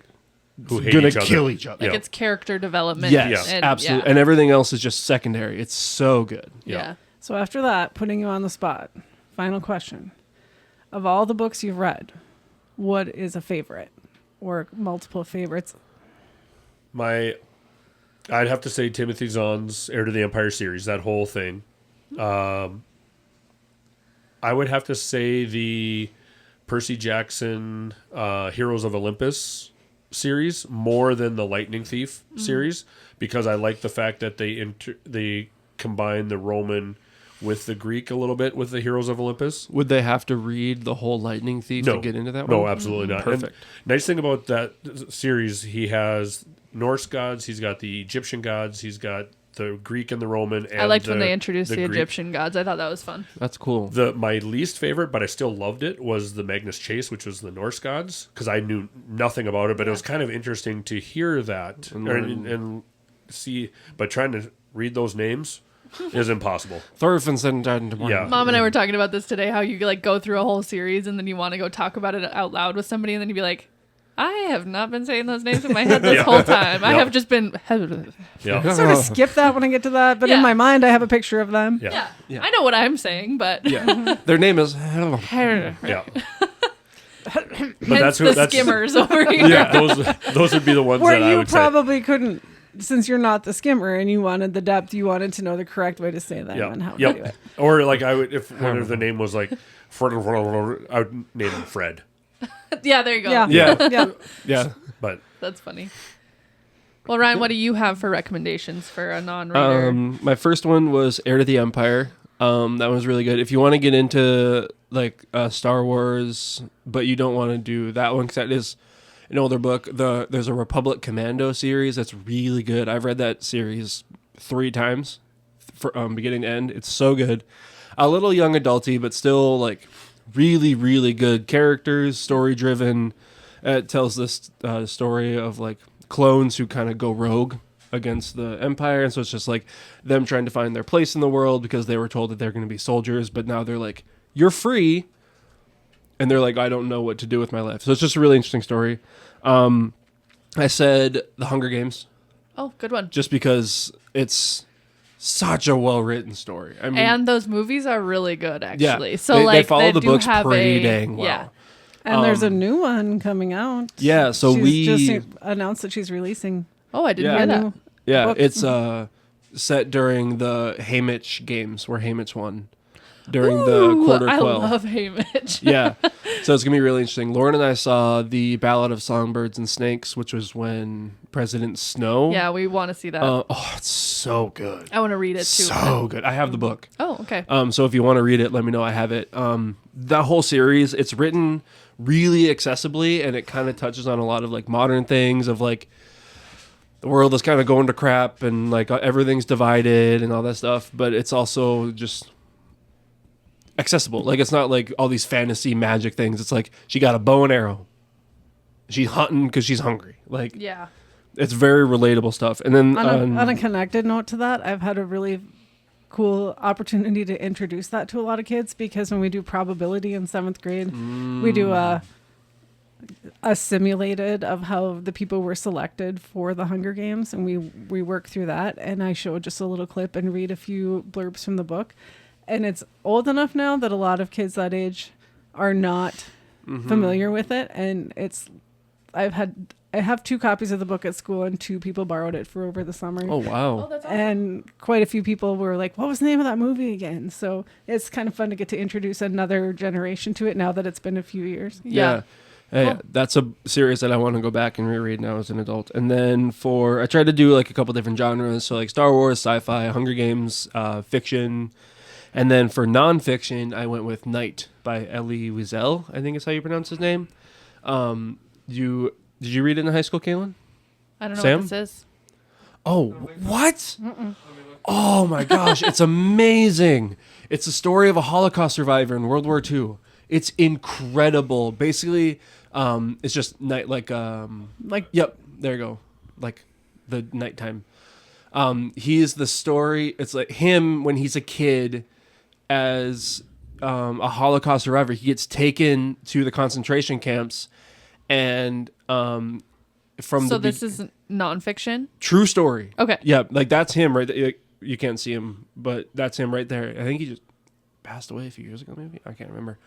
Who hate
gonna
each other.
kill each other.
Like
Yeah.
it's character development.
Yes,
and,
absolutely.
Yeah.
And everything else is just secondary. It's so good.
Yeah.
So after that, putting you on the spot, final question. Of all the books you've read, what is a favorite or multiple favorites?
I'd have to say Timothy Zahn's Heir to the Empire series, that whole thing. I would have to say the Percy Jackson Heroes of Olympus series more than the Lightning Thief series, because I like the fact that they combine the Roman with the Greek a little bit with the Heroes of Olympus.
Would they have to read the whole Lightning Thief to get into that one?
No, absolutely not.
Perfect.
And nice thing about that series, he has Norse gods, he's got the Egyptian gods, he's got the Greek and the Roman. And
I liked when they introduced the
Greek.
Egyptian gods. I thought that was fun.
That's cool.
My least favorite, but I still loved it, was the Magnus Chase, which was the Norse gods, because I knew nothing about it, but it was kind of interesting to hear that and see. But trying to read those names is impossible.
Thorfinn
Yeah.
Mom and I were talking about this today, how you like go through a whole series and then you want to go talk about it out loud with somebody and then you'd be like, I have not been saying those names in my head this whole time. I have just been...
Yeah.
Sort of skip that when I get to that, but in
Yeah.
my mind I have a picture of them.
Yeah.
I know what I'm saying, but...
Yeah. Their name is...
Yeah. But
Hence the skimmers over here.
Yeah, those would be the ones
Where
that I
you
would
probably couldn't, since you're not the skimmer and you wanted the depth, you wanted to know the correct way to say them
say.
and how
Yeah.
to do it.
Or like I would, if one of the name was like Fred, I would name him Fred.
Yeah, there you go.
Yeah.
Yeah.
Yeah.
Yeah.
But
That's funny. Well, Ryan, what do you have for recommendations for a non-reader?
My first one was Heir to the Empire. That was really good. If you want to get into like Star Wars, but you don't want to do that one, because that is an older book. There's a Republic Commando series that's really good. I've read that series 3 times, from beginning to end. It's so good. A little young adulty, but still like really, really good characters, story driven. It tells this story of like clones who kind of go rogue against the Empire, and so it's just like them trying to find their place in the world because they were told that they're going to be soldiers, but now they're like, you're free, and they're like, I don't know what to do with my life. So it's just a really interesting story. I said The Hunger Games,
Oh, good one.
just because it's such a well-written story. I mean,
And those movies are really good, actually. So
they
like
follow the
do
books
have
pretty
a,
dang well.
Yeah.
And there's a new one coming out.
Yeah, so
She's just announced that she's releasing
Oh, I didn't
Yeah.
hear
a
that.
new
Yeah,
book.
it's set during the Haymitch games, where Haymitch won during the
Ooh,
quarter
I
quell.
love Haymitch.
Yeah, so it's gonna be really interesting. Lauren and I saw the Ballad of Songbirds and Snakes, which was when President Snow.
Yeah, we want to see that.
Oh, it's so good.
I want to read it too.
So good. I have the book.
Oh, okay.
So if you want to read it, let me know. I have it. That whole series, it's written really accessibly, and it kind of touches on a lot of like modern things of like the world is kind of going to crap and like everything's divided and all that stuff. But it's also just accessible. Like it's not like all these fantasy magic things. It's like she got a bow and arrow. She's hunting because she's hungry. Like
Yeah.
It's very relatable stuff. And then
On a connected note to that, I've had a really cool opportunity to introduce that to a lot of kids, because when we do probability in 7th grade, we do a simulated of how the people were selected for the Hunger Games, and we work through that, and I show just a little clip and read a few blurbs from the book. And it's old enough now that a lot of kids that age are not familiar with it, and I have 2 copies of the book at school, and 2 people borrowed it for over the summer.
oh wow.
Oh, that's awesome.
And quite a few people were like, what was the name of that movie again? So it's kind of fun to get to introduce another generation to it now that it's been a few years.
Yeah. Hey,
Cool.
that's a series that I want to go back and reread now as an adult. And then I tried to do like a couple different genres. So like Star Wars, sci-fi, Hunger Games, fiction. And then for nonfiction, I went with Night by Elie Wiesel, I think is how you pronounce his name. Did you read it in high school, Kaylin?
I don't know
Sam?
what this is.
Oh, what? Oh my gosh, it's amazing. It's the story of a Holocaust survivor in World War II. It's incredible. Basically, it's just night, yep, there you go. Like the nighttime. He's the story. It's like him when he's a kid as a Holocaust survivor. He gets taken to the concentration camps, and
This is nonfiction?
true story.
Okay.
Yeah, like that's him right there. You can't see him, but that's him right there. I think he just passed away a few years ago, maybe. I can't remember.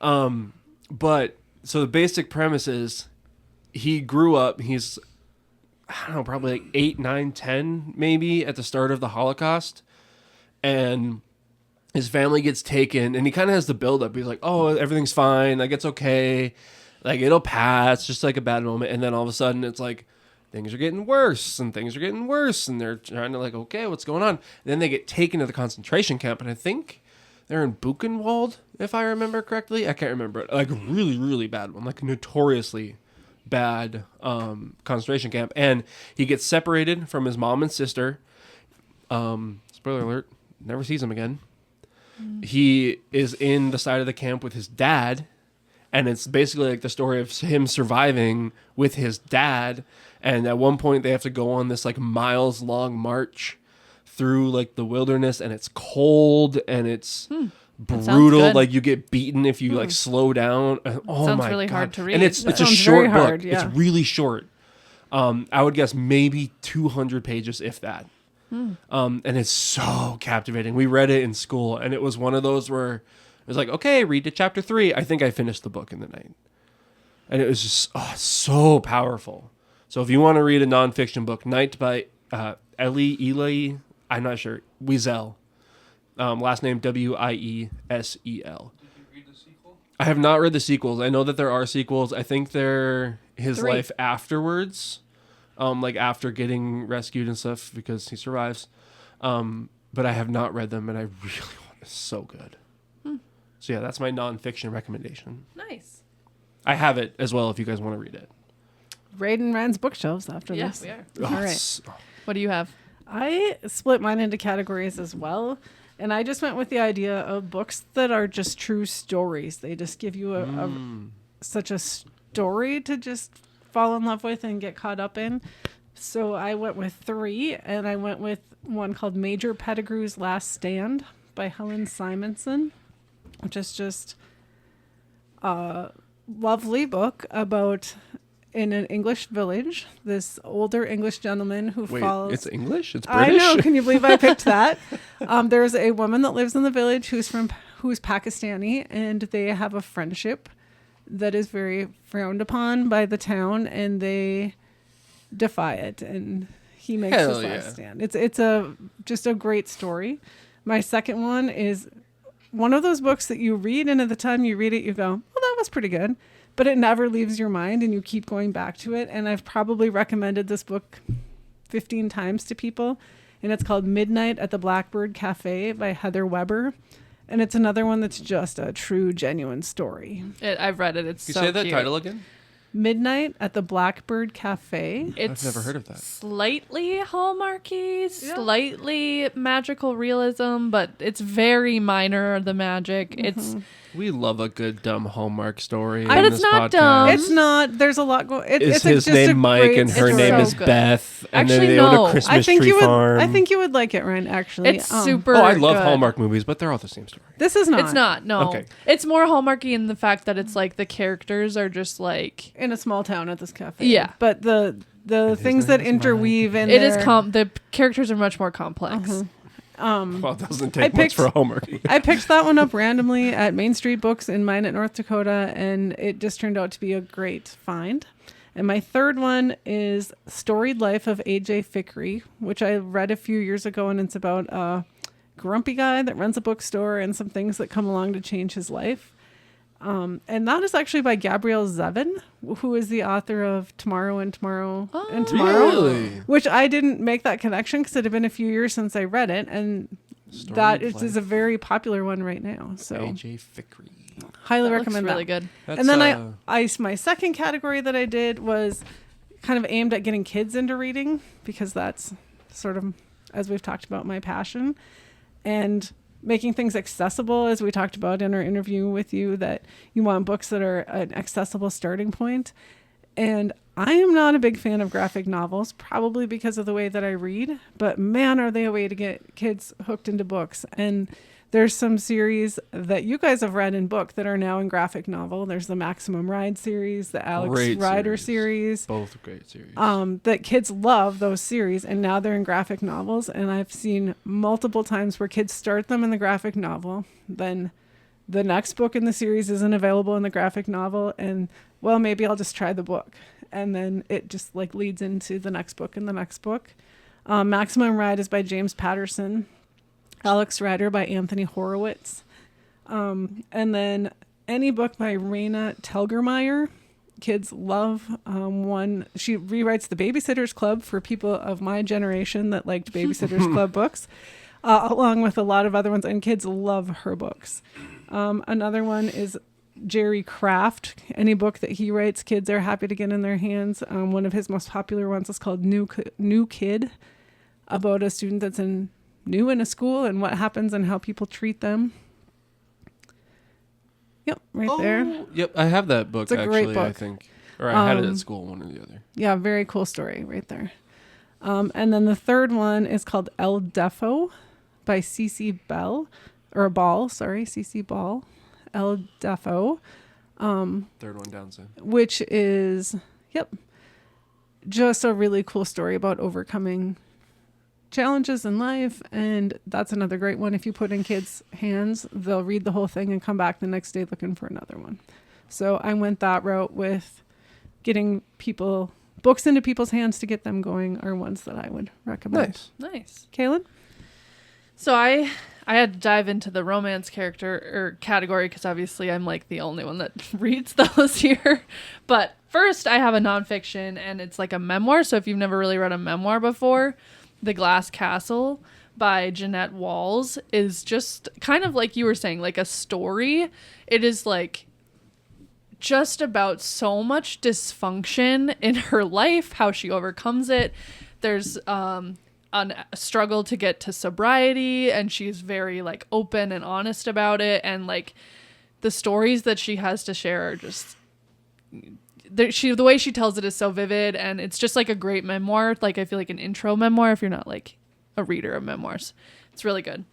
But so the basic premise is he grew up, he's, I don't know, probably like 8, 9, 10 maybe at the start of the Holocaust. And his family gets taken, and he kind of has the buildup. He's like, oh, everything's fine. Like, it's okay. Like, it'll pass, just like a bad moment. And then all of a sudden, it's like, things are getting worse, and things are getting worse. And they're trying to, like, okay, what's going on? And then they get taken to the concentration camp, and I think they're in Buchenwald, if I remember correctly. I can't remember. Like, a really, really bad one. Like, notoriously bad concentration camp. And he gets separated from his mom and sister. Spoiler alert, never sees him again. He is in the side of the camp with his dad, and it's basically like the story of him surviving with his dad. And at one point they have to go on this like miles long march through like the wilderness, and it's cold and it's brutal.
good.
Like you get beaten if you like slow down. Oh
Sounds
my
really
God.
hard to read.
And it's
That
a
sounds
short
very
book.
hard, yeah.
It's really short. I would guess maybe 200 pages, if that. And it's so captivating. We read it in school, and it was one of those where it was like, okay, read to chapter 3. I think I finished the book in the night. And it was just so powerful. So if you want to read a nonfiction book, Night by Elie, I'm not sure, Wiesel. Last name Wiesel.
Did you read the sequel?
I have not read the sequels. I know that there are sequels. I think they're his
3.
life afterwards. Like after getting rescued and stuff, because he survives. But I have not read them, and I really want it. It's so good. So yeah, that's my nonfiction recommendation.
Nice.
I have it as well if you guys want to read it.
Raid and Rand's bookshelves after
Yeah,
this.
we are.
All right.
s-
What do you have?
I split mine into categories as well. And I just went with the idea of books that are just true stories. They just give you such a story to just fall in love with and get caught up in. So I went with 3, and I went with one called Major Pettigrew's Last Stand by Helen Simonson, which is just a lovely book about in an English village, this older English gentleman who
Wait,
falls.
it's English? It's British?
I know. Can you believe I picked that? There's a woman that lives in the village who's Pakistani, and they have a friendship that is very frowned upon by the town, and they defy it. And he makes
Hell
his
yeah.
last stand. It's just a great story. My second one is one of those books that you read, and at the time you read it, you go, "Well, that was pretty good," but it never leaves your mind, and you keep going back to it. And I've probably recommended this book 15 times to people, and it's called Midnight at the Blackbird Cafe by Heather Weber. And it's another one that's just a true, genuine story.
I've read it. It's
Can you
so
say that
cute.
title again?
Midnight at the Blackbird Cafe.
It's
I've never heard of that.
Slightly Hallmarky, slightly magical realism, but it's very minor, the magic. It's
We love a good dumb Hallmark story.
But
in
it's
this
not
podcast.
dumb.
It's not. There's a lot going.
Is
It's
his
just a
name Mike
great
and her
It's
name
so
is
good.
Beth? And
Actually,
then they own
no.
a Christmas
I think
tree
you would.
farm.
I think you would like it, Ryan. Actually,
it's super.
Oh, I love
good.
Hallmark movies, but they're all the same story.
This is not.
It's not. No.
Okay.
It's more Hallmarky in the fact that it's like the characters are just like
in a small town at this cafe.
Yeah.
but the
his
things
name
that
is Mike.
interweave in
it is
there-
the characters are much more complex.
Well, it doesn't
I
take much
picked-
for Hallmark.
I picked that one up randomly at Main Street Books in Minot, North Dakota, and it just turned out to be a great find. And my third one is Storied Life of A.J. Fickery, which I read a few years ago, and it's about a grumpy guy that runs a bookstore and some things that come along to change his life. And that is actually by Gabrielle Zevin, who is the author of Tomorrow and Tomorrow and Tomorrow,
Really?
which I didn't make that connection because it had been a few years since I read it, and
Storied
that
Life.
is a very popular one right now. So
AJ Fickery.
highly
That looks
recommend
really
that.
good.
And then I my second category that I did was kind of aimed at getting kids into reading because that's sort of, as we've talked about, my passion, and making things accessible, as we talked about in our interview with you, that you want books that are an accessible starting point. And I am not a big fan of graphic novels, probably because of the way that I read, but man, are they a way to get kids hooked into books. And there's some series that you guys have read in book that are now in graphic novel. There's the Maximum Ride series, the Alex
Great
Rider
series.
series.
Both great series.
That kids love those series, and now they're in graphic novels. And I've seen multiple times where kids start them in the graphic novel, then the next book in the series isn't available in the graphic novel, and well, maybe I'll just try the book, and then it just like leads into the next book and the next book. Maximum Ride is by James Patterson. Alex Rider by Anthony Horowitz. And then any book by Raina Telgemeier. Kids love one. She rewrites the Babysitter's Club for people of my generation that liked Babysitter's Club books, along with a lot of other ones, and kids love her books. Another one is Jerry Craft. Any book that he writes, kids are happy to get in their hands. One of his most popular ones is called New Kid, about a student that's new in a school and what happens and how people treat them. Yep, right there.
Yep, I have that book.
It's a
actually,
great book.
I think, or I had it at school, one or the other.
Yeah, very cool story right there. And then the third one is called El Defo by Cece Ball. Cece Ball. El Defo.
Third one down, son.
Which is, just a really cool story about overcoming challenges in life. And that's another great one. If you put in kids' hands, they'll read the whole thing and come back the next day looking for another one. So I went that route with getting books into people's hands to get them going are ones that I would recommend.
Nice.
Kaylin?
So I had to dive into the romance category because obviously I'm like the only one that reads those here. But first I have a nonfiction, and it's like a memoir. So if you've never really read a memoir before, The Glass Castle by Jeanette Walls is just kind of like you were saying, like a story. It is like just about so much dysfunction in her life, how she overcomes it. There's a struggle to get to sobriety, and she's very like open and honest about it, and like the stories that she has to share are just the way she tells it is so vivid, and it's just like a great memoir. Like I feel like an intro memoir if you're not like a reader of memoirs. It's really good.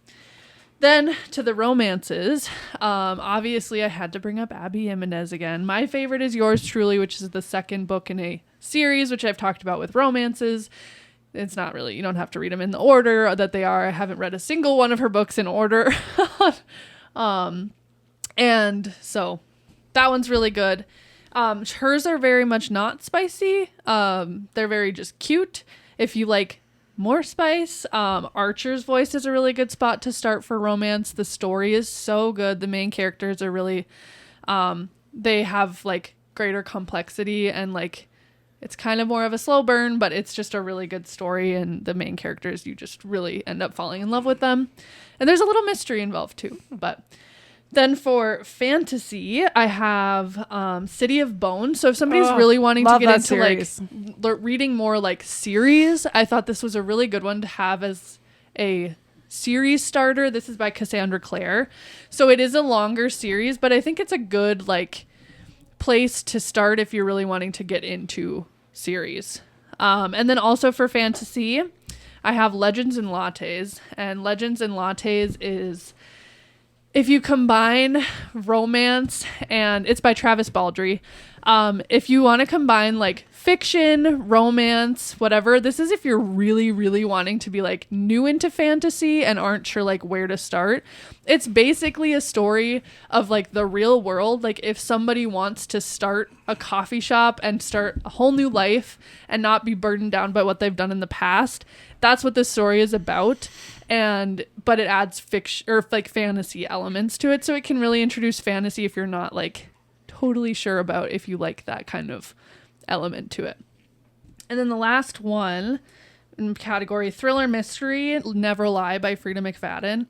Then to the romances, obviously I had to bring up Abby Jimenez again. My favorite is Yours Truly, which is the second book in a series, which I've talked about with romances. It's not really, you don't have to read them in the order that they are. I haven't read a single one of her books in order. And so that one's really good. Hers are very much not spicy. They're very just cute. If you like more spice, Archer's Voice is a really good spot to start for romance. The story is so good. The main characters are really, they have like greater complexity, and like it's kind of more of a slow burn, but it's just a really good story, and the main characters, you just really end up falling in love with them. And there's a little mystery involved too. But Then for fantasy, I have City of Bones. So if somebody's really wanting to
love
get
that
into
series.
like reading more like series, I thought this was a really good one to have as a series starter. This is by Cassandra Clare. So it is a longer series, but I think it's a good like place to start if you're really wanting to get into series. And then also for fantasy, I have Legends and Lattes. And Legends and Lattes is if you combine romance, and it's by Travis Baldry. If you want to combine like fiction, romance, whatever, this is if you're really, really wanting to be like new into fantasy and aren't sure like where to start. It's basically a story of like the real world. Like if somebody wants to start a coffee shop and start a whole new life and not be burdened down by what they've done in the past, that's what this story is about. But it adds fiction or like fantasy elements to it, so it can really introduce fantasy if you're not like totally sure about if you like that kind of element to it. And then the last one in category thriller mystery, Never Lie by Frida McFadden.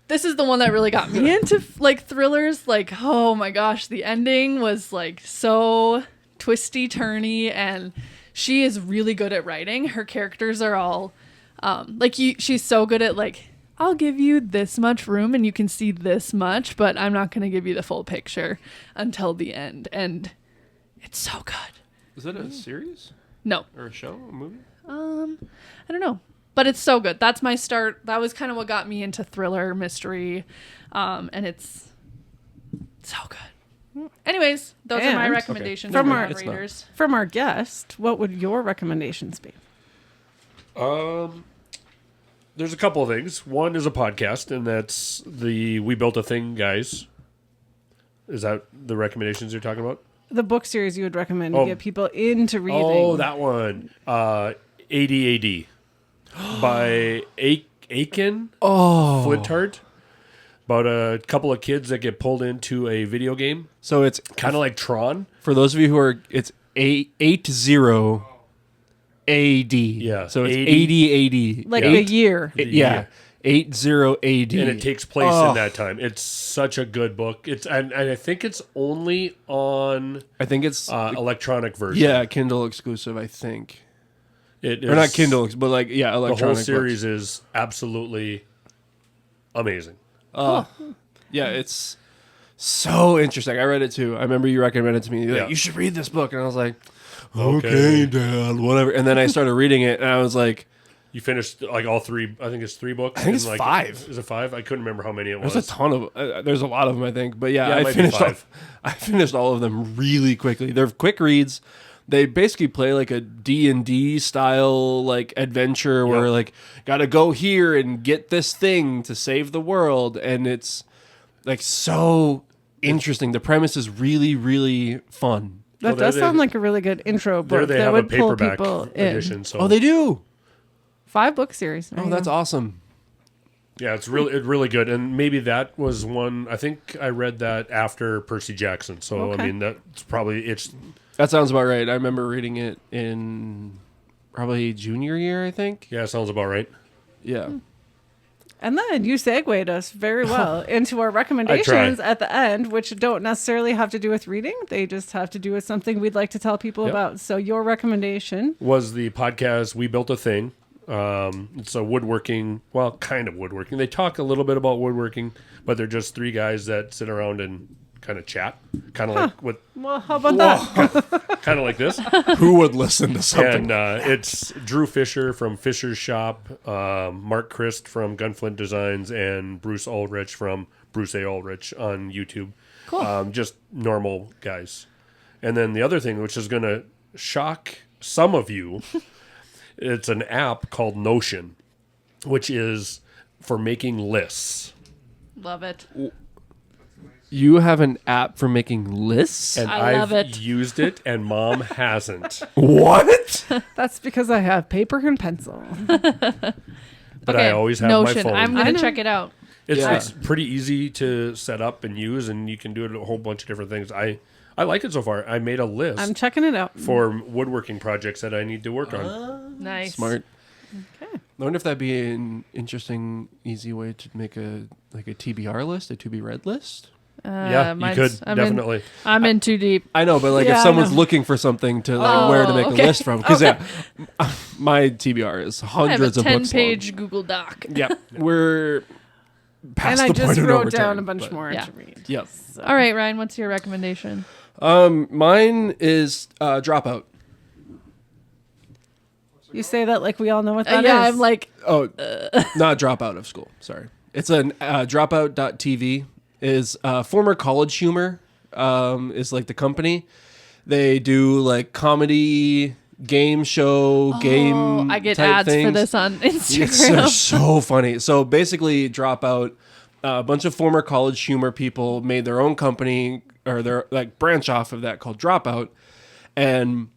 This is the one that really got me into like thrillers. Like, oh my gosh, the ending was like so twisty turny, and she is really good at writing. Her characters are all she's so good at like, I'll give you this much room and you can see this much, but I'm not going to give you the full picture until the end. And it's so good.
Is that a series
No.
or a show, a movie?
I don't know, but it's so good. That's my start. That was kind of what got me into thriller mystery. And it's so good. Anyways, those are my
And-
recommendations
From
for
our-
non-readers.
From our guest, what would your recommendations be?
There's a couple of things. One is a podcast, and that's the We Built a Thing guys. Is that the recommendations you're talking about?
The book series you would recommend to
Oh.
get people into reading.
Oh, that one. ADAD by Aiken Flinthart. About a couple of kids that get pulled into a video game.
So it's
Kind of like Tron.
for those of you who are, it's 80 AD.
Yeah,
So it's
80
80
like
Yeah.
a year.
Yeah. 80 AD.
and it takes place in that time. It's such a good book. It's and I think it's only on
I think it's
electronic version.
yeah, Kindle exclusive, I think.
It
Or not
is-
Kindle, but like
The
electronic
whole
books.
series is absolutely amazing.
Yeah, it's so interesting. I read it too. I remember you recommended it to me. You're
Yeah.
like, you should read this book, and I was like, okay, Dad, whatever. And then I started reading it, and I was like,
You finished like all three. I think it's 3 books.
I think it's
and, like,
5.
Is it 5? I couldn't remember how many it was.
there's a ton of there's a lot of them, I think. But yeah,
Yeah, it
I
might be
finished
5.
I finished all of them really quickly. They're quick reads. They basically play like a D&D style like adventure where
Yep.
like got to go here and get this thing to save the world, and it's like so interesting. The premise is really, really fun.
That
Well, there
does
they-
sound like a really good intro
There
book
they
that
have a
would pull
paperback
people in.
edition. So
Oh, they do.
5 book series. There
Oh,
you
that's
go.
awesome.
yeah, it's really good. And maybe that was one. I think I read that after Percy Jackson. So
Okay.
I mean, that's probably it's.
That sounds about right. I remember reading it in probably junior year, I think.
Yeah, sounds about right.
Yeah.
And then you segued us very well into our recommendations at the end, which don't necessarily have to do with reading. They just have to do with something we'd like to tell people
Yep.
about. So your recommendation.
Was the podcast We Built a Thing. It's a woodworking, well, kind of woodworking. They talk a little bit about woodworking, but they're just 3 guys that sit around and kind of chat, kind of like with,
Well, how about that?
kind of like this.
Who would listen to something?
And it's Drew Fisher from Fisher's Shop, Mark Christ from Gunflint Designs, and Bruce Ulrich from Bruce A. Ulrich on YouTube.
Cool.
Just normal guys. And then the other thing, which is going to shock some of you, it's an app called Notion, which is for making lists.
Love it.
You have an app for making lists?
And
I love
I've
it.
used it, and Mom hasn't.
What?
That's because I have paper and pencil.
But I always have
Notion.
my phone.
I'm
I
gonna
know.
check it out.
It's pretty easy to set up and use, and you can do it a whole bunch of different things. I like it so far. I made a list
I'm checking it out.
for woodworking projects that I need to work on.
Nice.
Smart.
Okay.
wonder if that'd be an interesting, easy way to make a TBR list, a to be read list.
Yeah, you could definitely.
I'm in too deep.
I know, but like
Yeah,
if
I
someone's
know.
looking for something to like where to make
okay.
a list from, because my TBR is
I have a
hundreds of books
10-page Google Doc.
long. Yep, we're past
And I
the
just
point of no
wrote down
return,
a bunch
but-
more
Yeah.
to read.
Yep.
So.
All right, Ryan, what's your recommendation?
Mine is Dropout.
You say that like we all know what that is.
Yeah, I'm like,
Oh, not drop out of school. Sorry. It's an dropout.tv is former College Humor is like the company. They do like comedy, game show, game
I get
type
ads
things.
for this on
They're
Instagram.
so funny. So basically, Dropout, a bunch of former College Humor people made their own company or their like branch off of that called Dropout, and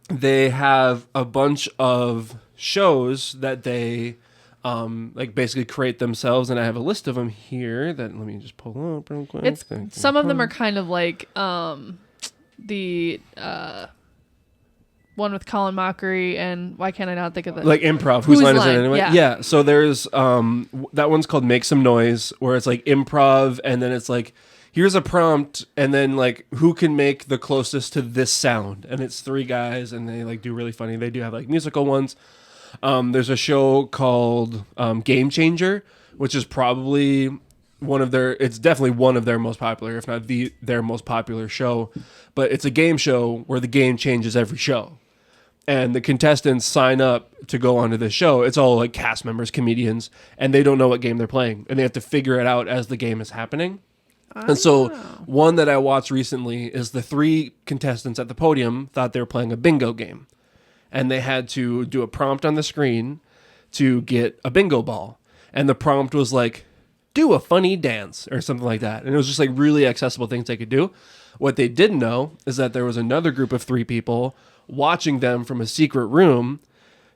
they have a bunch of shows that they like basically create themselves, and I have a list of them here that let me just pull up real quick.
It's some of them are kind of like the one with Colin Mockery and why can't I not think of it?
like improv. Whose line is it
line?
anyway?
Yeah.
So there's that one's called Make Some Noise, where it's like improv, and then it's like here's a prompt, and then like who can make the closest to this sound, and it's three guys, and they like do really funny. They do have like musical ones. There's a show called Game Changer, which is probably it's definitely one of their most popular, if not their most popular show. But it's a game show where the game changes every show. And the contestants sign up to go onto the show. It's all like cast members, comedians, and they don't know what game they're playing. And they have to figure it out as the game is happening. And so one that I watched recently is the three contestants at the podium thought they were playing a bingo game. And they had to do a prompt on the screen to get a bingo ball. And the prompt was like, do a funny dance or something like that. And it was just like really accessible things they could do. What they didn't know is that there was another group of three people watching them from a secret room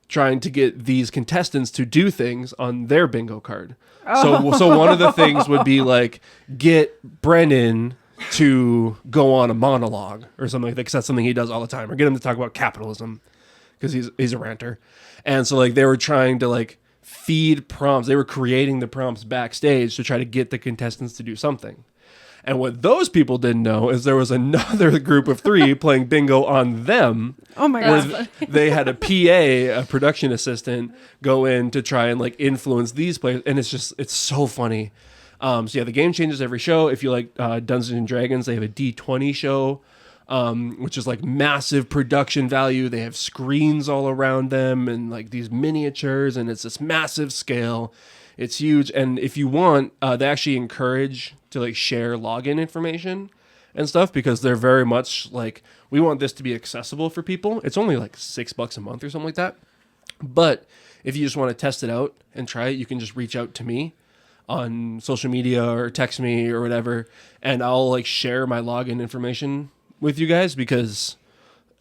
trying to get these contestants to do things on their bingo card. So one of the things would be like, get Brennan to go on a monologue or something like that, because that's something he does all the time, or get him to talk about capitalism because he's a ranter. And so like they were trying to like feed prompts. They were creating the prompts backstage to try to get the contestants to do something. And what those people didn't know is there was another group of three playing bingo on them.
Oh my
Where
god.
they had a PA, a production assistant, go in to try and like influence these players. And it's so funny. So yeah, the game changes every show. If you like Dungeons and Dragons, they have a D20 show, which is like massive production value. They have screens all around them and like these miniatures, and it's this massive scale. It's huge. And if you want, they actually encourage to like share login information and stuff, because they're very much like, we want this to be accessible for people. It's only like $6 a month or something like that. But if you just want to test it out and try it, you can just reach out to me on social media or text me or whatever, and I'll like share my login information with you guys, because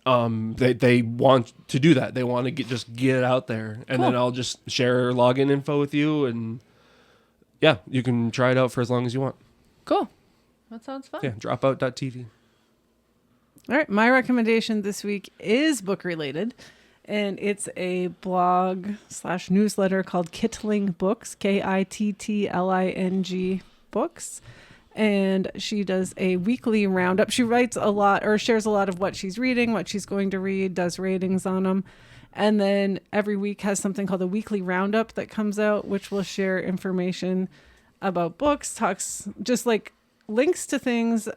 they want to do that. They want to just get it out there, and then I'll just share login info with you, and yeah, you can try it out for as long as you want.
Cool. That sounds fun.
Yeah, dropout.tv.
All right, my recommendation this week is book related, and it's a blog/newsletter called Kittling Books, KITTLING Books. And she does a weekly roundup. She writes a lot, or shares a lot of what she's reading, what she's going to read, does ratings on them. And then every week has something called a weekly roundup that comes out, which will share information about books, talks, just like links to things,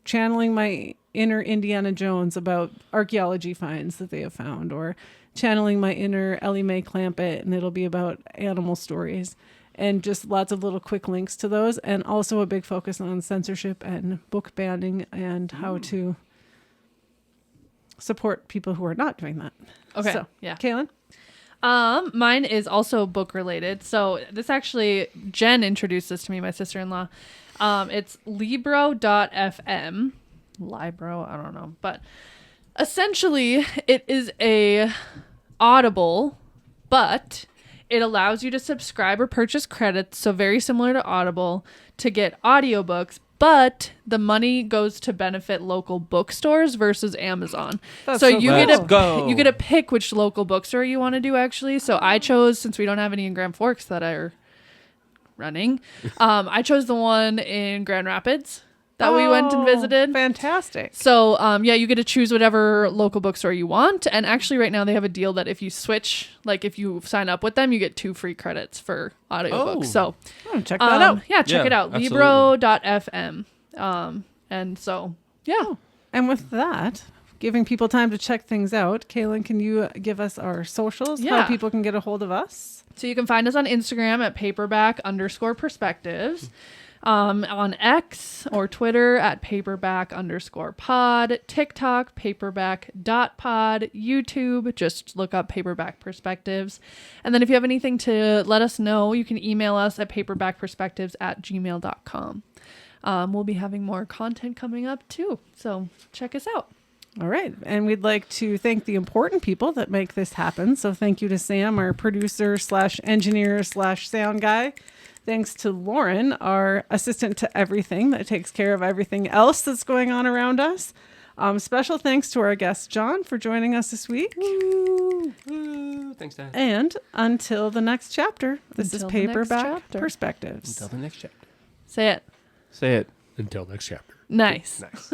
channeling my inner Indiana Jones about archaeology finds that they have found, or channeling my inner Ellie Mae Clampett, and it'll be about animal stories. And just lots of little quick links to those, and also a big focus on censorship and book banning and how to support people who are not doing that.
Okay.
So,
Yeah.
Kaylin?
Mine is also book related. So this actually, Jen introduced this to me, my sister-in-law. It's Libro.fm. Libro, I don't know. But essentially it is a Audible, but it allows you to subscribe or purchase credits, so very similar to Audible, to get audiobooks, but the money goes to benefit local bookstores versus Amazon.
That's
So
so
you
cool.
get
Let's go.
you get to pick which local bookstore you want to do actually. So I chose, since we don't have any in Grand Forks that are running, I chose the one in Grand Rapids that we went and visited.
Fantastic.
So, you get to choose whatever local bookstore you want. And actually, right now, they have a deal that if you switch, like if you sign up with them, you get 2 free credits for audiobooks.
Oh.
So,
Check that out.
Yeah, check
Yeah,
it out.
absolutely.
Libro.fm. And so, yeah.
And with that, giving people time to check things out, Kaylin, can you give us our socials?
Yeah.
How people can get a hold of us?
So you can find us on Instagram at paperback_perspectives. On X or Twitter at paperback_pod, TikTok, paperback.pod, YouTube, just look up Paperback Perspectives. And then if you have anything to let us know, you can email us at paperbackperspectives@gmail.com. We'll be having more content coming up too, so check us out.
All right. And we'd like to thank the important people that make this happen. So thank you to Sam, our producer / engineer / sound guy. Thanks to Lauren, our assistant to everything that takes care of everything else that's going on around us. Special thanks to our guest, John, for joining us this week.
Woo. Thanks, Dad.
And until the next chapter, this
Until
is
the next
Paperback
chapter.
Perspectives.
Until the next chapter.
Say it.
Say it.
Until next chapter.
Nice.
Nice.